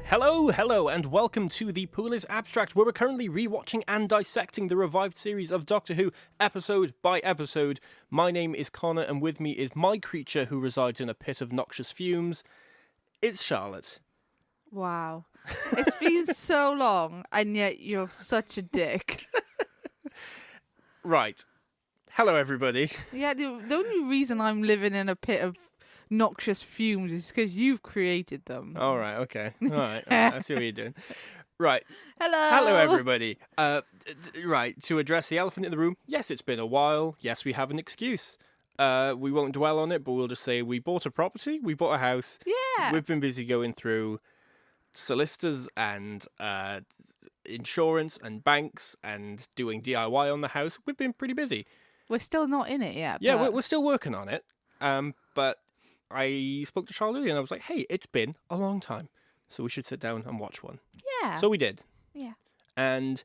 Hello, and welcome to The Pool is Abstract, where we're currently rewatching and dissecting the revived series of Doctor Who, episode by episode. My name is Connor, and with me is my creature who resides in a pit of noxious fumes. It's Charlotte. Wow. It's been so long, and yet you're such a dick. Right. Hello, everybody. Yeah, the only reason I'm living in a pit of noxious fumes is because you've created them. All right, okay. All right. I see what you're doing. Right. Hello, everybody. Right, to address the elephant in the room, yes, it's been a while. Yes, we have an excuse. We won't dwell on it, but we'll just say we bought a property, we bought a house. Yeah. We've been busy going through solicitors and insurance and banks and doing DIY on the house. We've been pretty busy. We're still not in it yet. Yeah, but... we're still working on it. But I spoke to Charlotte and I was like, hey, it's been a long time, so we should sit down and watch one. Yeah. So we did. Yeah. And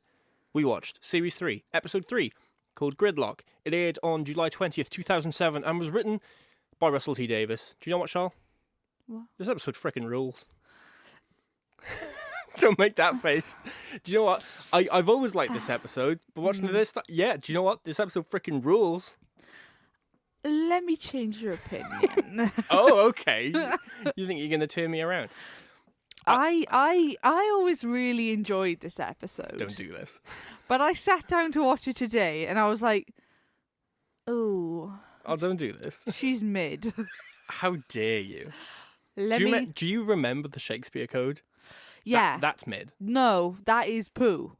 we watched Series 3, Episode 3, called Gridlock. It aired on July 20th, 2007, and was written by Russell T Davies. Do you know what, Charl? What? This episode frickin' rules. Don't make that face. Do you know what? I've always liked this episode, but watching this, do you know what? This episode frickin' rules. Let me change your opinion. Oh, okay. You think you're going to turn me around? I always really enjoyed this episode. Don't do this. But I sat down to watch it today, and I was like, oh. Oh, don't do this. She's mid. How dare you? Do you remember the Shakespeare Code? Yeah. That's mid. No, that is poo.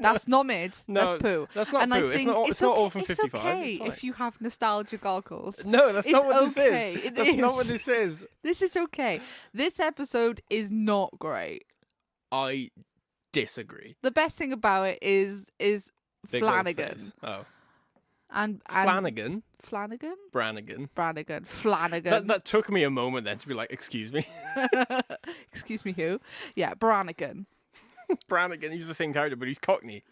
That's not mid. No, that's poo. That's not and poo. I think it's not all from it's 55. Okay it's if you have nostalgia goggles. No, that's not what this is. That's not what this is. This is okay. This episode is not great. I disagree. The best thing about it is Big Flanagan. Oh. And Flanagan? Flanagan? Brannigan. Flanagan. That took me a moment then to be like, excuse me. Excuse me, who? Yeah, Brannigan. Brannigan, he's the same character, but he's Cockney.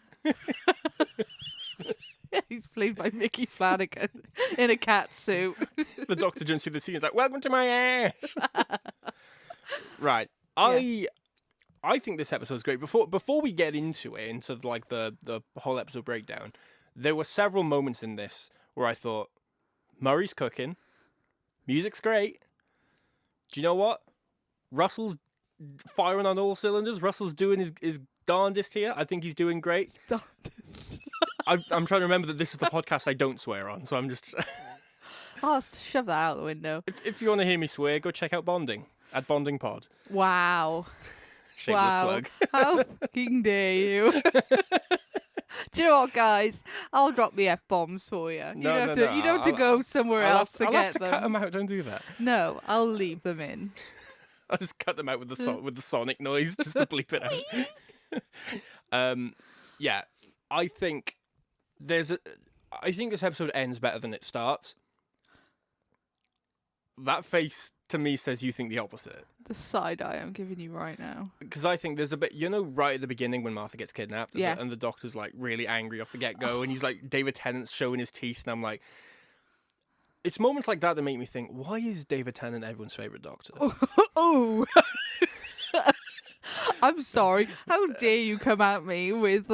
He's played by Mickey Flanagan in a cat suit. The Doctor jumps through the scene and is like, welcome to my ass. Right. I think this episode's great. Before we get into it, into like the whole episode breakdown, there were several moments in this where I thought, Murray's cooking, music's great. Do you know what? Russell's firing on all cylinders. Russell's doing his darndest here. I think he's doing great. Darndest. I'm trying to remember that this is the podcast I don't swear on, so I'm just... I'll shove that out the window. If you want to hear me swear, go check out Bonding at Bonding Pod. Wow. Shameless plug. How fucking dare you? Do you know what, guys? I'll drop the F-bombs for you. You don't have to go somewhere else to get them. I'll have to cut them out. Don't do that. No, I'll leave them in. I'll just cut them out with the sonic noise just to bleep it out. Yeah, I think I think this episode ends better than it starts. That face to me says you think the opposite. The side eye I'm giving you right now. Because I think there's a bit, right at the beginning when Martha gets kidnapped, and the Doctor's like really angry off the get-go, and he's like, David Tennant's showing his teeth, and I'm like, it's moments like that make me think, why is David Tennant everyone's favourite Doctor? Oh! I'm sorry. How dare you come at me with,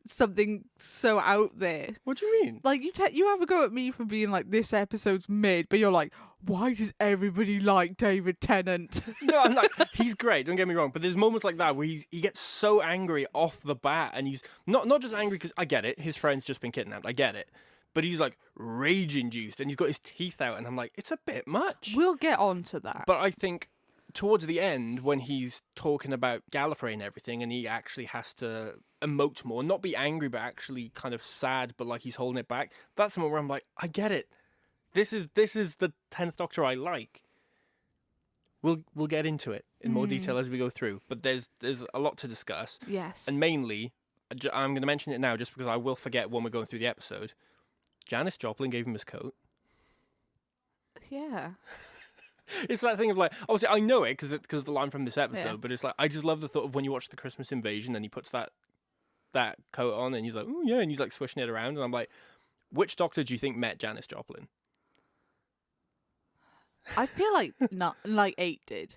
something so out there? What do you mean? Like, you have a go at me for being like, this episode's mid, but you're like, why does everybody like David Tennant? No, I'm like, he's great, don't get me wrong, but there's moments like that where he gets so angry off the bat, and he's not just angry because, I get it, his friend's just been kidnapped, I get it. But he's like rage-induced, and he's got his teeth out, and I'm like, it's a bit much. We'll get on to that. But I think towards the end, when he's talking about Gallifrey and everything, and he actually has to emote more, not be angry, but actually kind of sad, but like he's holding it back, that's the moment where I'm like, I get it. This is the 10th Doctor I like. We'll get into it in more detail as we go through, but there's a lot to discuss. Yes. And mainly, I'm going to mention it now just because I will forget when we're going through the episode. Janis Joplin gave him his coat. Yeah. It's that thing of like, obviously I know it because of the line from this episode, but it's like, I just love the thought of when you watch the Christmas Invasion and he puts that coat on and he's like, oh yeah, and he's like swishing it around, and I'm like, which Doctor do you think met Janis Joplin? I feel like not like 8 did.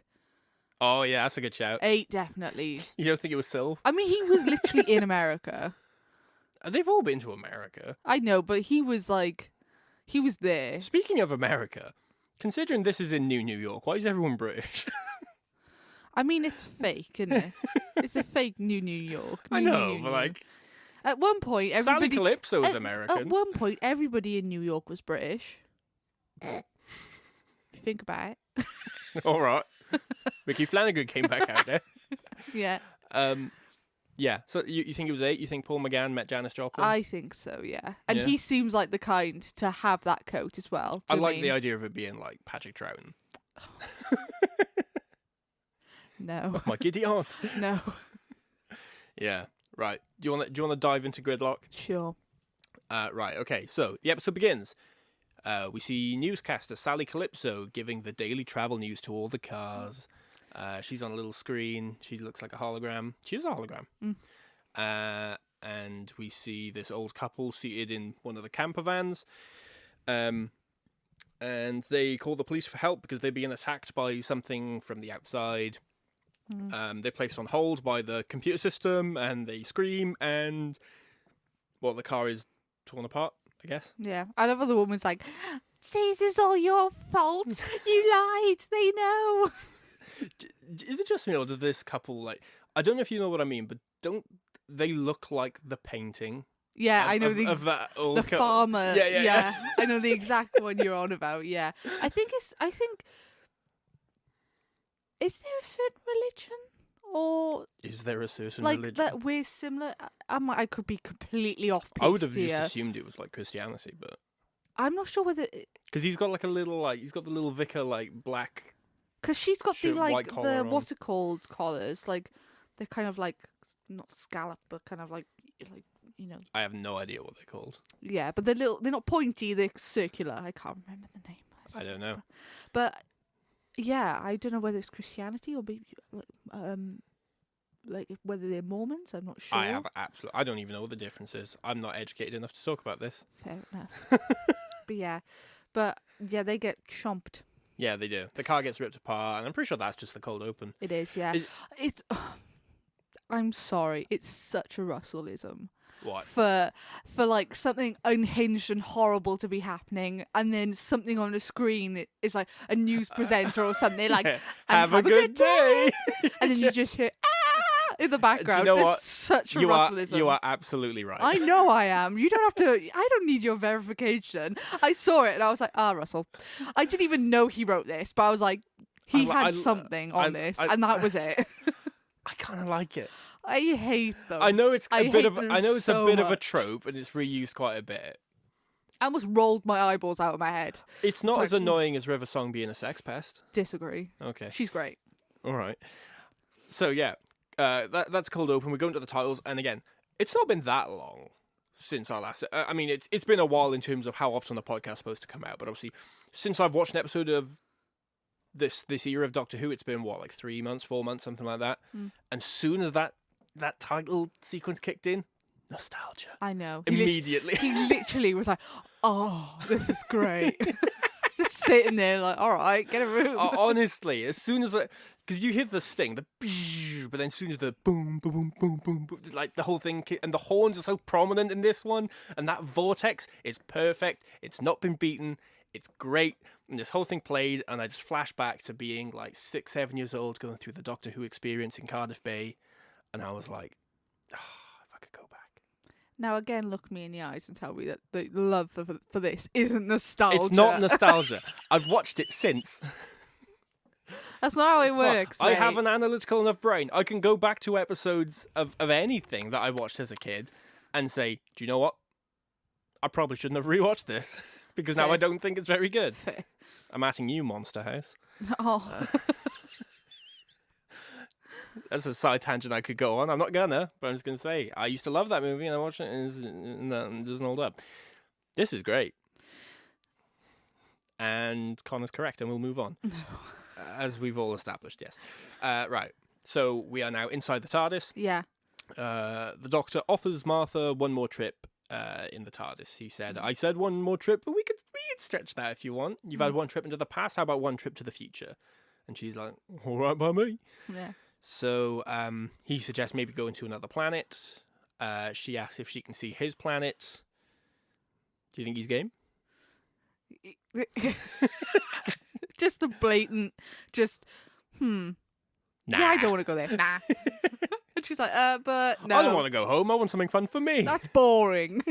Oh, yeah, that's a good shout. 8, definitely. You don't think it was Sylve? I mean, he was literally in America. They've all been to America. I know, but he was there. Speaking of America, considering this is in New York, why is everyone British? I mean, it's fake, isn't it? It's a fake New York. I know, but like... At one point, everybody... Sally Calypso was American. At one point, everybody in New York was British. If you think about it. All right. Mickey Flanagan came back out there. Yeah. Yeah. So you think it was 8? You think Paul McGann met Janis Joplin? I think so, yeah. And Yeah. he seems like the kind to have that coat as well. I like the idea of it being like Patrick Troughton. No. My giddy aunt. No. Yeah. Right. Do you want to dive into Gridlock? Sure. Right. Okay. So the episode begins. We see newscaster Sally Calypso giving the daily travel news to all the cars. She's on a little screen. She looks like a hologram. She is a hologram. And we see this old couple seated in one of the camper vans. And they call the police for help because they're being attacked by something from the outside. They're placed on hold by the computer system, and they scream, and the car is torn apart, I guess. Yeah. I love how the woman's like, "See, this is all your fault. You lied. They know." Is it just me, or did this couple, like... I don't know if you know what I mean, but don't they look like the painting? Yeah, I know of that old the farmer. Yeah. I know the exact one you're on about. Yeah, I think is there a certain religion, or is there a certain like religion that we're similar? I could be completely off piste I would have here. just assumed it was like Christianity, but I'm not sure whether because he's got like a little he's got the little vicar like black. Because she's got shirt, the like white collar the on. what's it called collars, like they're kind of like not scallop, but kind of like you know. I have no idea what they're called. Yeah, but they're not pointy, they're circular. I can't remember the name. I don't know. But yeah, I don't know whether it's Christianity or maybe like whether they're Mormons. I'm not sure. I don't even know what the difference is. I'm not educated enough to talk about this. Fair enough. but yeah, they get chomped. Yeah, they do. The car gets ripped apart, and I'm pretty sure that's just the cold open. It is, yeah. It's. I'm sorry. It's such a Russellism. What? For like something unhinged and horrible to be happening, and then something on the screen is like a news presenter or something like have a good day. And then you just hear in the background. Do you know There's what? such a Russellism. You are absolutely right. I know I am. You don't have to. I don't need your verification. I saw it and I was like, Russell. I didn't even know he wrote this, but I was like, he had something on this, and that was it. I kind of like it. I hate them. I know it's a bit of. I know it's so a bit of a much. trope, and it's reused quite a bit. I almost rolled my eyeballs out of my head. It's not It's as like, annoying as River Song being a sex pest. Disagree. Okay. She's great. All right. So yeah, that's cold open. We're going to the titles, and again, it's not been that long since our last. I mean, it's been a while in terms of how often the podcast's supposed to come out, but obviously, since I've watched an episode of this era of Doctor Who, it's been what, like 3 months, 4 months, something like that. And soon as that title sequence kicked in, nostalgia. I know. Immediately. He literally was like, "Oh, this is great." Just sitting there like, "All right, get a room." Honestly, as soon as because you hear the sting, but then as soon as the boom, boom, boom, boom, boom, like the whole thing, and the horns are so prominent in this one, and that vortex is perfect. It's not been beaten. It's great. And this whole thing played, and I just flash back to being like 6, 7 years old, going through the Doctor Who experience in Cardiff Bay, and I was like, if I could go back. Now again, look me in the eyes and tell me that the love for this isn't nostalgia. It's not nostalgia. I've watched it since. That's not how it It's works. not. I mate. have an analytical enough brain. I can go back to episodes of anything that I watched as a kid and say, do you know what? I probably shouldn't have rewatched this because now Fair. I don't think it's very good. Fair. I'm asking you, Monster House. Oh. That's a side tangent I could go on. I'm not gonna, but I'm just gonna say I used to love that movie and I watched it and it doesn't hold up. This is great. And Connor's correct, and we'll move on. As we've all established, yes. Right. So we are now inside the TARDIS. Yeah. The Doctor offers Martha one more trip in the TARDIS. He said, I said one more trip, but we could stretch that if you want. You've had one trip into the past. How about one trip to the future? And she's like, all right by me. Yeah. So he suggests maybe going to another planet. She asks if she can see his planet. Do you think he's game? Just the blatant, Nah. Yeah, I don't want to go there. Nah. And she's like, but no. I don't want to go home. I want something fun for me. That's boring.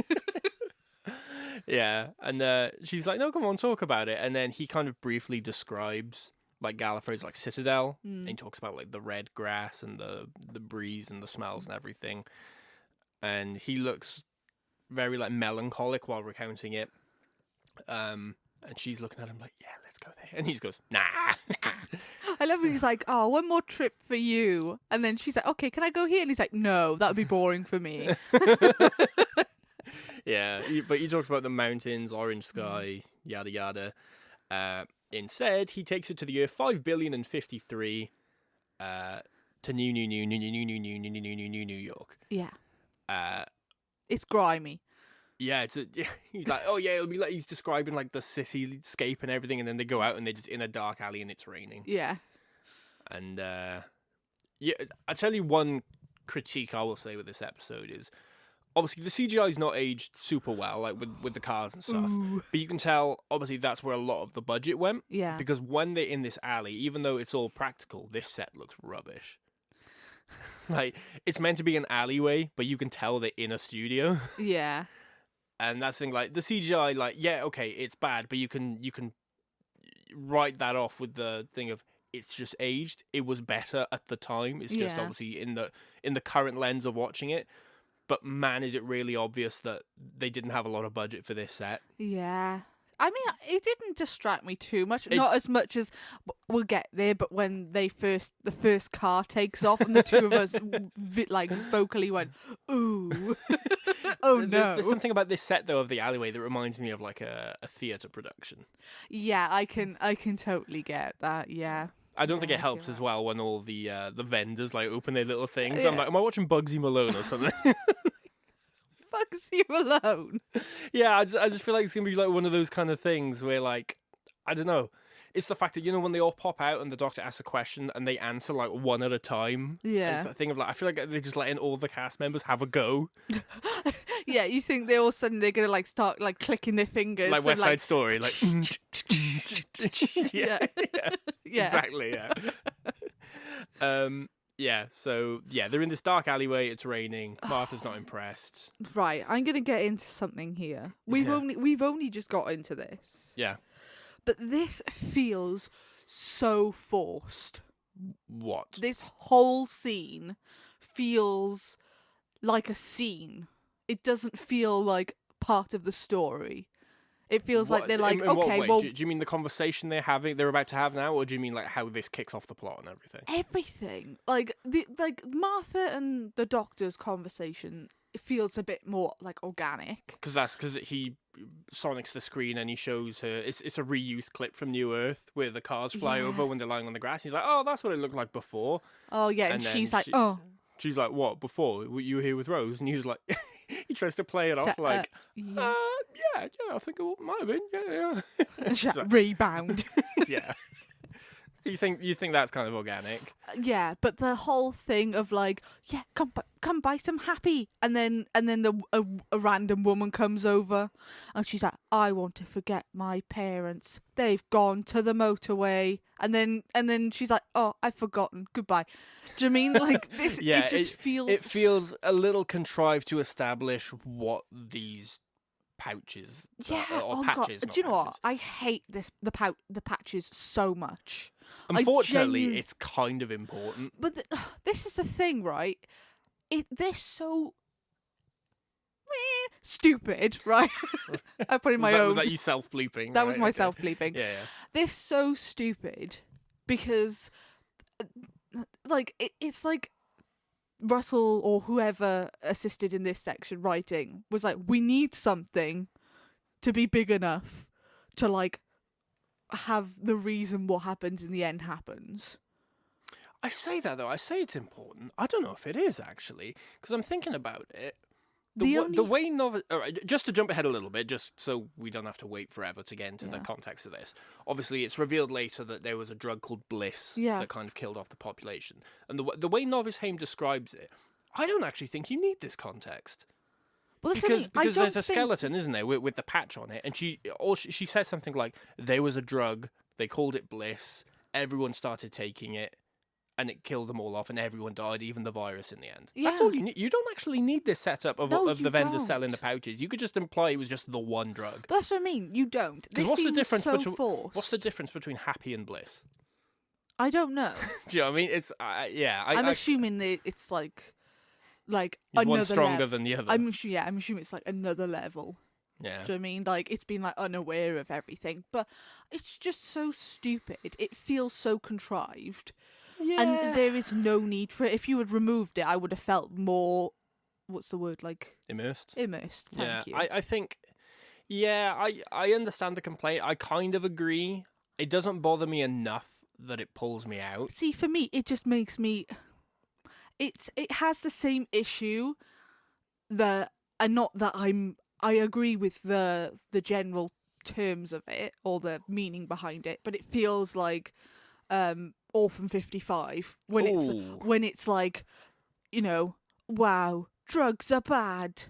Yeah. And she's like, no, come on, talk about it. And then he kind of briefly describes like Gallifrey's like citadel. And he talks about like the red grass and the breeze and the smells and everything. And he looks very like melancholic while recounting it. And she's looking at him like, yeah, let's go there. And he goes, nah. I love when he's like, oh, one more trip for you. And then she's like, okay, can I go here? And he's like, no, that would be boring for me. Yeah, but he talks about the mountains, orange sky, yada yada. Instead, he takes it to the year 5,053,000,053 to New York. Yeah. It's grimy. Yeah, he's like, oh yeah, it'll be like he's describing like the cityscape and everything, and then they go out and they're just in a dark alley and it's raining. Yeah. And yeah, I tell you one critique I will say with this episode is obviously the CGI is not aged super well, like with the cars and stuff. Ooh. But you can tell obviously that's where a lot of the budget went. Yeah. Because when they're in this alley, even though it's all practical, this set looks rubbish. Like it's meant to be an alleyway, but you can tell they're in a studio. Yeah. And that's the thing, like the CGI, like yeah, okay, it's bad, but you can write that off with the thing of it's just aged. It was better at the time. It's just obviously in the current lens of watching it. But man, is it really obvious that they didn't have a lot of budget for this set? Yeah. I mean, it didn't distract me too much. Not as much as we'll get there. But when the first car takes off, and the two of us like vocally went, "Ooh, oh no!" There's something about this set though of the alleyway that reminds me of like a theatre production. Yeah, I can totally get that. Yeah. I don't think it helps as well when all the vendors like open their little things. I'm like, am I watching Bugsy Malone or something? Bugsy Malone. Yeah, I just feel like it's gonna be like one of those kind of things where like I don't know. It's the fact that when they all pop out and the Doctor asks a question and they answer like one at a time. Yeah. It's that thing of like I feel like they're just letting all the cast members have a go. Yeah, you think they all of a sudden they're gonna like start like clicking their fingers like West Side Story, like yeah. Exactly, yeah. Yeah, so yeah, they're in this dark alleyway, it's raining, Martha's not impressed. Right, I'm gonna get into something here. We've only just got into this. Yeah. But this feels so forced. What? This whole scene feels like a scene. It doesn't feel like part of the story. It feels like they're like, okay, well... Do you mean the conversation they're about to have now, or do you mean like how this kicks off the plot and everything? Everything. Like Martha and the Doctor's conversation, it feels a bit more like organic. Because he sonics the screen and he shows her, it's a reused clip from New Earth where the cars fly over when they're lying on the grass. He's like, oh, that's what it looked like before. Oh, yeah, and she's like, oh. She's like, what, before? You were here with Rose? And he's like, he tries to play it off like, yeah, I think it might have been, yeah. She's like, rebound. Yeah. So you think that's kind of organic? Yeah, but the whole thing of like, yeah, come buy some happy, and then a random woman comes over, and she's like, I want to forget my parents. They've gone to the motorway, and then she's like, oh, I've forgotten. Goodbye. Do you mean like this? Yeah, it feels. It feels a little contrived to establish what these pouches. Or patches. God. Do you know what? I hate the patches so much. Unfortunately, it's kind of important. But this is the thing, right? They're so stupid, right? I put in my own. Was that you self-bleeping? That was my self-bleeping. Yeah. They're so stupid because, like, it's like Russell or whoever assisted in this section writing was like, we need something to be big enough to like have the reason what happens in the end happens. I say that though. I say it's important. I don't know if it is actually, because I'm thinking about it. The way novice... All right, just to jump ahead a little bit, just so we don't have to wait forever to get into the context of this. Obviously, it's revealed later that there was a drug called Bliss that kind of killed off the population. And the way Novice Haim describes it, I don't actually think you need this context. Well, Because there's a skeleton, isn't there, with the patch on it, and she says something like, "There was a drug, they called it Bliss, everyone started taking it, and it killed them all off, and everyone died, even the virus in the end." Yeah. That's all you need. You don't actually need this setup of the vendors don't. selling the pouches. You could just imply it was just the one drug. But that's what I mean. You don't. This What's the seems difference so between forced. What's the difference between happy and bliss? I don't know. Do you know what I mean? It's I'm assuming that it's like another one stronger level. than the other. I'm assuming it's like another level. Yeah. Do you know what I mean? Like, it's been like unaware of everything, but it's just so stupid. It feels so contrived. Yeah. And there is no need for it. If you had removed it, I would have felt more, what's the word, like... Immersed. Thank you. I think, I understand the complaint. I kind of agree. It doesn't bother me enough that it pulls me out. See, for me, it just makes me... It has the same issue and not that I agree with the general terms of it or the meaning behind it, but it feels like Orphan 55 when it's like, wow, drugs are bad.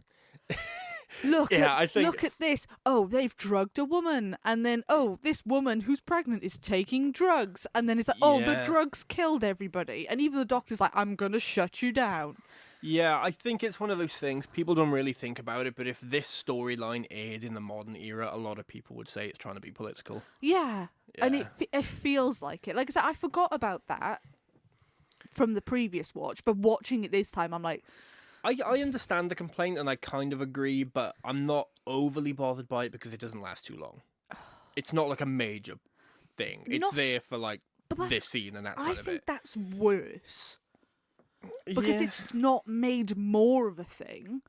Look at this. Oh, they've drugged a woman, and then this woman who's pregnant is taking drugs, and then it's like, the drugs killed everybody, and even the doctor's like, I'm gonna shut you down. Yeah, I think it's one of those things, people don't really think about it, but if this storyline aired in the modern era, a lot of people would say it's trying to be political. Yeah. And it feels like it. Like I said, I forgot about that from the previous watch, but watching it this time, I'm like... I understand the complaint, and I kind of agree, but I'm not overly bothered by it because it doesn't last too long. It's not like a major thing. It's there for, like, this scene, and that's kind of it. I think that's worse. Because it's not made more of a thing,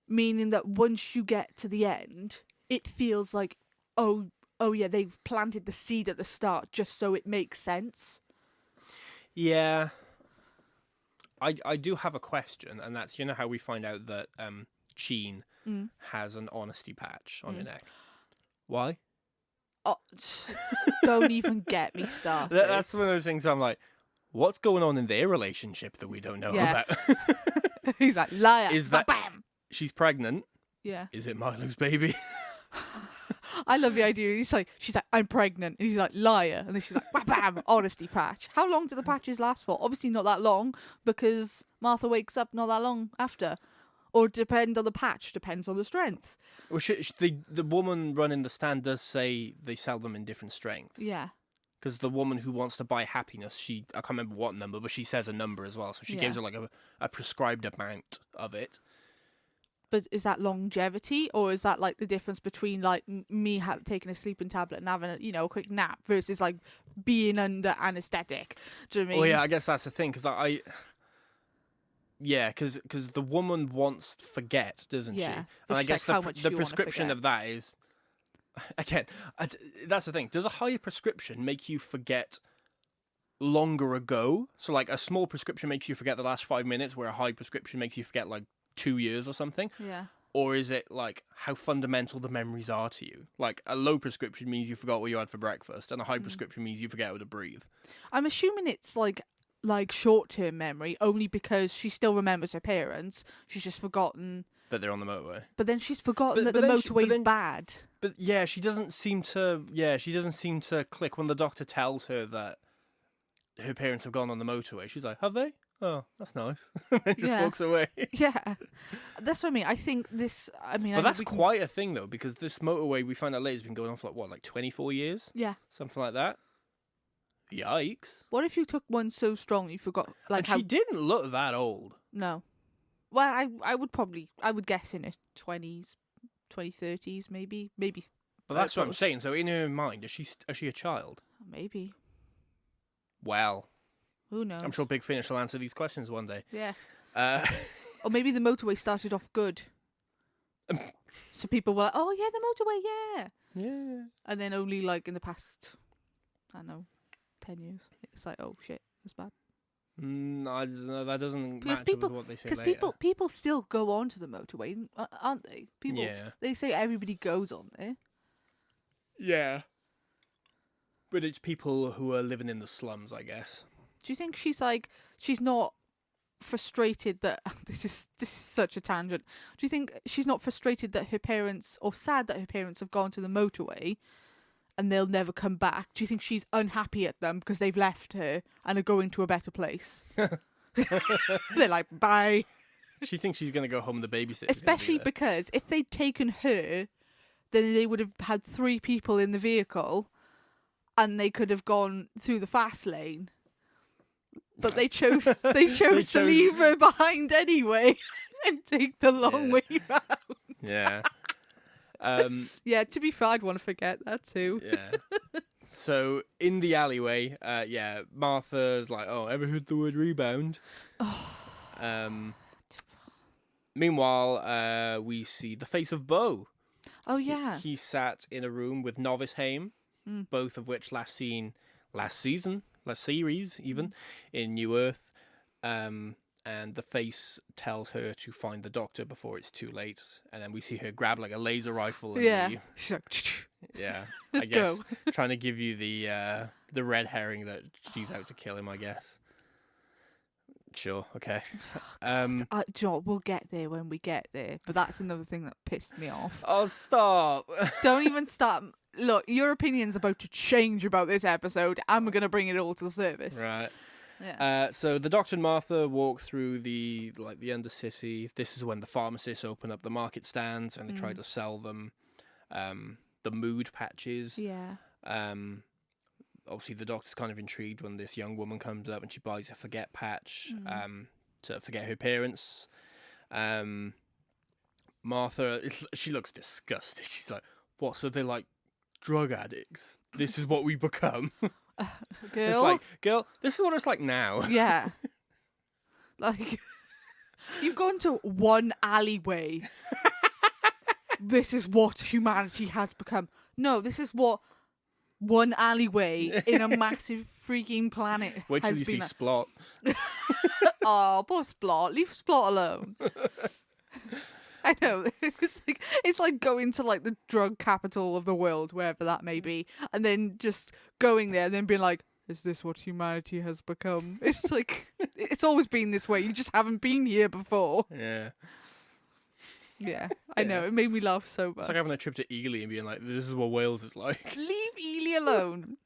meaning that once you get to the end, it feels like, oh yeah, they've planted the seed at the start just so it makes sense. Yeah. I do have a question, and that's, how we find out that Sheen has an honesty patch on her neck. Why? Oh, don't even get me started. That's one of those things I'm like, what's going on in their relationship that we don't know about? He's like, liar. Is that bam? She's pregnant? Yeah. Is it Milo's baby? I love the idea. She's like, I'm pregnant. And he's like, liar. And then she's like, bam, honesty patch. How long do the patches last for? Obviously not that long, because Martha wakes up not that long after. Or depend on the patch, depends on the strength. Well, the woman running the stand does say they sell them in different strengths. Yeah. Because the woman who wants to buy happiness, I can't remember what number, but she says a number as well. So she gives her like a prescribed amount of it. But is that longevity, or is that like the difference between like me taking a sleeping tablet and having a quick nap versus like being under anaesthetic? Do you know what I mean? Well, yeah, I guess that's the thing, because because the woman wants forget, doesn't she? And I guess the prescription of that is, again, that's the thing. Does a higher prescription make you forget longer ago? So like a small prescription makes you forget the last 5 minutes, where a high prescription makes you forget like 2 years or something? Yeah. Or is it like how fundamental the memories are to you? Like a low prescription means you forgot what you had for breakfast, and a high prescription means you forget how to breathe. I'm assuming it's like short-term memory, only because she still remembers her parents. She's just forgotten that they're on the motorway. But then she's forgotten that the motorway's bad. But yeah, she doesn't seem to click when the doctor tells her that her parents have gone on the motorway. She's like, have they? Oh, that's nice. And just walks away. Yeah. That's what I mean. I think this... But that's quite a thing, though, because this motorway, we find out later, has been going on for, like 24 years? Yeah. Something like that. Yikes. What if you took one so strong you forgot... She didn't look that old. No. Well, I would guess in her 20s, 2030s, maybe. But that's what I'm saying. So in her mind, is she a child? Maybe. Well... Who knows? I'm sure Big Finish will answer these questions one day. Yeah. Or maybe the motorway started off good. So people were like, oh, yeah, the motorway, yeah. Yeah. And then only, like, in the past, I don't know, 10 years, it's like, oh, shit, that's bad. I don't know, that doesn't Because match up with what they say later. people still go onto the motorway, aren't they? They say everybody goes on there. Yeah. But it's people who are living in the slums, I guess. Do you think she's not frustrated that this is such a tangent? Do you think she's not frustrated that her parents, or sad that her parents have gone to the motorway and they'll never come back? Do you think she's unhappy at them because they've left her and are going to a better place? They're like, bye. She thinks she's going to go home and the babysitter's Especially because if they'd taken her, then they would have had 3 people in the vehicle and they could have gone through the fast lane. But they chose to leave her behind anyway and take the long way round. Yeah. Yeah, to be fair, I'd want to forget that too. Yeah. So in the alleyway, Martha's like, "Oh, ever heard the word rebound?" Meanwhile, we see the face of Bo. Oh yeah. He sat in a room with Novice Haim, both of which last series even, in New Earth. And the face tells her to find the doctor before it's too late. And then we see her grab like a laser rifle and leave. She's like, Yeah. Let's I guess. go. Trying to give you the red herring that she's out to kill him, I guess. Sure, okay. do you know what? We'll get there when we get there. But that's another thing that pissed me off. Oh, stop. Don't even start. Look, your opinion's about to change about this episode, and we're going to bring it all to the surface. Right. Yeah. So the Doctor and Martha walk through the Undercity. This is when the pharmacists open up the market stands and they try to sell them the mood patches. Yeah. Obviously, the Doctor's kind of intrigued when this young woman comes up and she buys a forget patch to forget her parents. Martha, she looks disgusted. She's like, "What? So they're like drug addicts? This is what we become?" Girl. It's like, girl, this is what it's like now. Yeah. Like, you've gone to one alleyway. This is what humanity has become. No, this is what one alleyway in a massive freaking planet Wait till has you been. see Splot. Oh, poor Splot. Leave Splot alone. I know. It's like going to like the drug capital of the world, wherever that may be, and then just going there and then being like, is this what humanity has become? It's like, it's always been this way. You just haven't been here before. Yeah. Yeah, I know. It made me laugh so much. It's like having a trip to Ely and being like, this is what Wales is like. Leave Ely alone.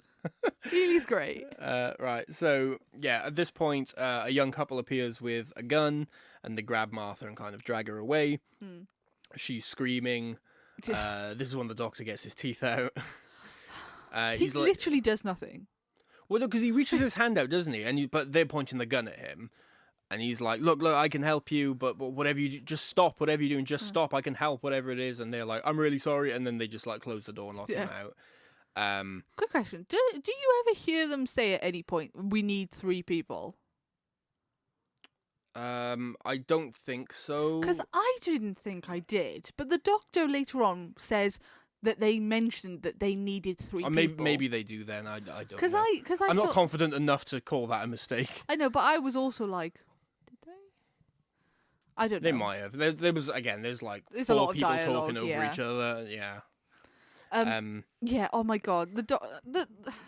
Ely's great. Right, so, yeah, at this point, a young couple appears with a gun, and they grab Martha and kind of drag her away. She's screaming. This is when the Doctor gets his teeth out. He literally does nothing. Well, no, because he reaches his hand out, doesn't he? But they're pointing the gun at him. And he's like, look, I can help you, but whatever you do, just stop. Whatever you're doing, just stop. I can help, whatever it is. And they're like, I'm really sorry. And then they just like close the door and lock him out. Quick question. Do you ever hear them say at any point, we need 3 people? I don't think so. Because I didn't think I did. But the Doctor later on says that they mentioned that they needed 3 people. Maybe they do then. I don't know. Because I'm not confident enough to call that a mistake. I know, but I was also like, did they? I don't know. They might have. There was, again, there's like There's 4 a lot of people dialogue, talking over each other. Yeah. Yeah, oh my god.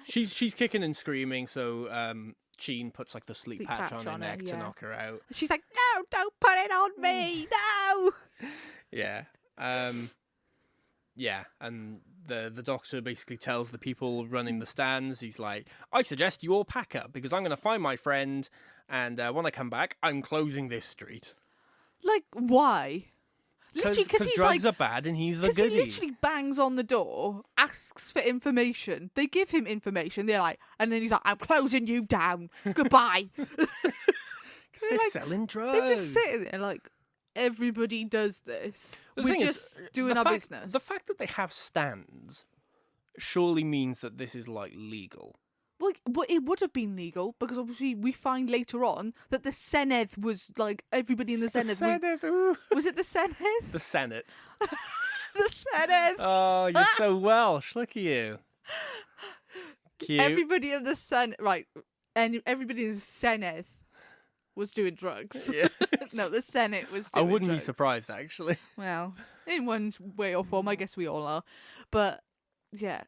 She's kicking and screaming, so Sheen puts like the sleep patch on her neck to knock her out. She's like, no, don't put it on me, no! Yeah. Yeah, and the Doctor basically tells the people running the stands, he's like, I suggest you all pack up, because I'm going to find my friend, and when I come back, I'm closing this street. Like, why? Literally, because drugs are bad and he's the goodie. Because he literally bangs on the door, asks for information. They give him information. They're like, and then he's like, I'm closing you down. Goodbye. Because they're like, selling drugs. They're just sitting there like, everybody does this. We're just doing our business. The fact that they have stands surely means that this is like legal. Well, it would have been legal because obviously we find later on that the Senedd was like everybody in the Senedd. Was it the Senedd? The Senate. The Senedd. Oh, you're so Welsh. Look at you. Cute. Everybody in the Senedd, right? And everybody in the Senedd was doing drugs. Yeah. No, the Senate was I doing wouldn't be drugs. surprised, actually. Well, in one way or form, I guess we all are. But, yeah.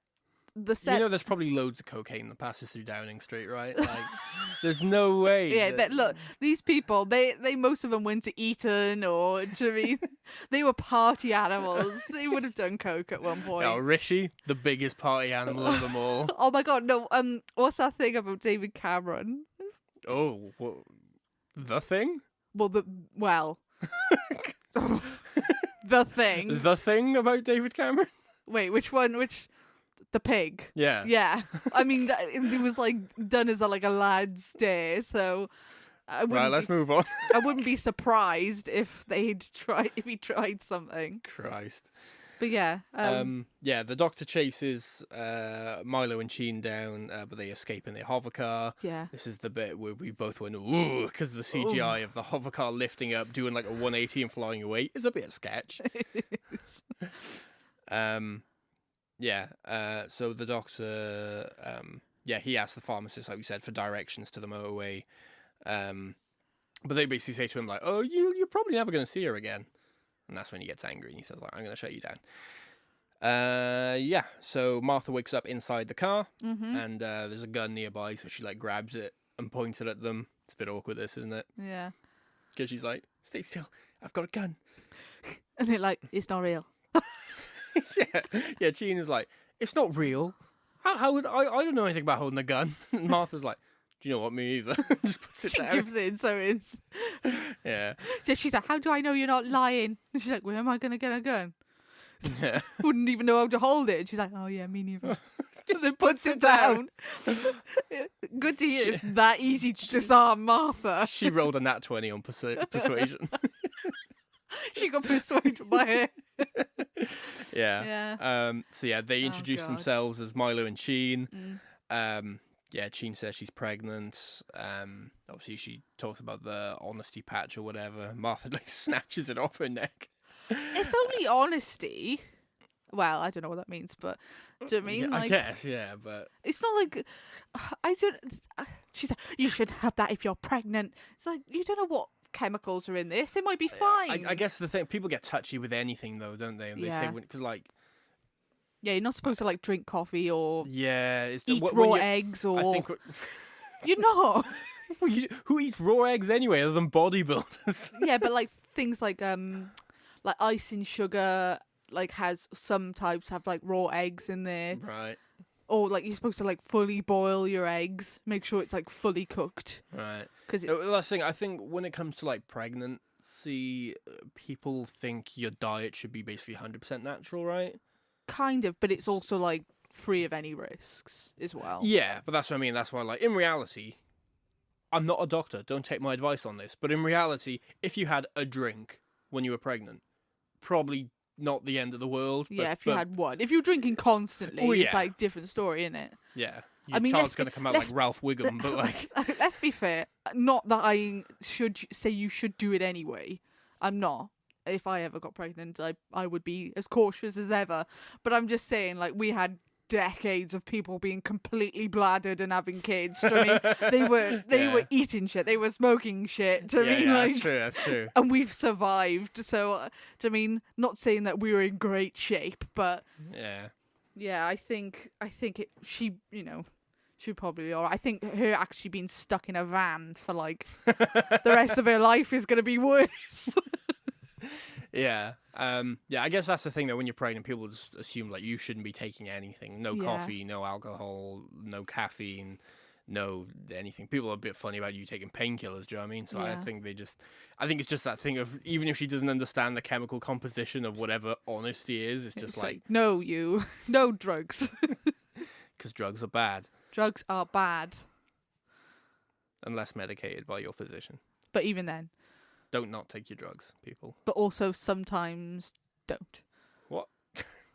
You know, there's probably loads of cocaine that passes through Downing Street, right? Like, there's no way. Yeah, look, these people, they most of them went to Eton or, do you know what I mean? They were party animals. They would have done coke at one point. Oh, Rishi, the biggest party animal of them all. Oh my god, no, what's that thing about David Cameron? Oh, well, the thing? The thing. The thing about David Cameron? Wait, which one? The pig. Yeah. Yeah. I mean, it was like done as a lad's day, so Right, let's move on. I wouldn't be surprised if he tried something. Christ. But yeah. Yeah, the doctor chases Milo and Sheen down, but they escape in their hover car. Yeah. This is the bit where we both went, ooh, because the CGI of the hover car lifting up, doing like a 180 and flying away is a bit of sketch. It is. Yeah, so the doctor, he asks the pharmacist, like we said, for directions to the motorway. But they basically say to him, like, oh, you're probably never going to see her again. And that's when he gets angry and he says, like, I'm going to shut you down. So Martha wakes up inside the car, and there's a gun nearby, so she, like, grabs it and points it at them. It's a bit awkward, this, isn't it? Yeah. Because she's like, stay still, I've got a gun. And they're like, it's not real. Yeah, Gene is like, it's not real. How would I don't know anything about holding a gun. And Martha's like, do you know what, me either? Just puts it down. She gives in, so it's... Yeah. She's like, how do I know you're not lying? And she's like, where am I going to get a gun? Yeah. Wouldn't even know how to hold it. And she's like, oh yeah, me neither. And then puts it down. Good to hear it's that easy to disarm Martha. She rolled a nat 20 on persuasion. She got persuaded by it. Yeah. They introduce themselves as Milo and Sheen. Sheen says she's pregnant. Obviously she talks about the honesty patch or whatever. Martha like snatches it off her neck. It's only honesty. Well, I don't know what that means, but do you know what I mean? Yeah, like, I guess, yeah, but it's not like she's like, you should have that if you're pregnant. It's like, you don't know what chemicals are in this. It might be fine. I guess the thing, people get touchy with anything though, don't they? And they say, because like, yeah, you're not supposed to like drink coffee or eat raw eggs or. I think you're not. Who eats raw eggs anyway, other than bodybuilders? Yeah, but like things like icing sugar, like has some types have like raw eggs in there, right? Or like you're supposed to like fully boil your eggs, make sure it's like fully cooked, right? Because last thing, I think when it comes to like pregnancy, people think your diet should be basically 100% natural, right? Kind of, but it's also like free of any risks as well. Yeah, but that's what I mean. That's why, like, in reality, I'm not a doctor. Don't take my advice on this. But in reality, if you had a drink when you were pregnant, probably not the end of the world. Yeah, if you had one. If you're drinking constantly, it's like different story, isn't it? Yeah. Your child's going to come out like Ralph Wiggum, but like... Let's be fair. Not that I should say you should do it anyway. I'm not. If I ever got pregnant, I would be as cautious as ever. But I'm just saying, like, we had decades of people being completely bladdered and having kids. Do you know what I mean? They were eating shit. They were smoking shit. Do you know what I mean? Like, that's true. And we've survived. So, do you know what I mean? Not saying that we were in great shape, but yeah, I think she probably be all right. I think her actually being stuck in a van for like the rest of her life is going to be worse. Yeah. I guess that's the thing that when you're pregnant, people just assume like you shouldn't be taking anything. No coffee, no alcohol, no caffeine, no anything. People are a bit funny about you taking painkillers, do you know what I mean? So I think it's just that thing of, even if she doesn't understand the chemical composition of whatever honesty is, it's just like no drugs. Because drugs are bad. Drugs are bad. Unless medicated by your physician. But even then. Don't not take your drugs, people. But also sometimes don't. What?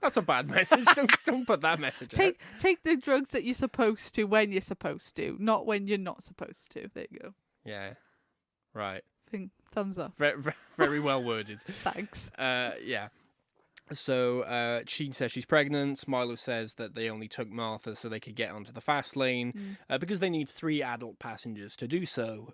That's a bad message. Don't put that message out. Take the drugs that you're supposed to when you're supposed to, not when you're not supposed to. There you go. Yeah. Right. Thumbs up. Very well worded. Thanks. Yeah. So Sheen says she's pregnant. Milo says that they only took Martha so they could get onto the fast lane because they need 3 adult passengers to do so.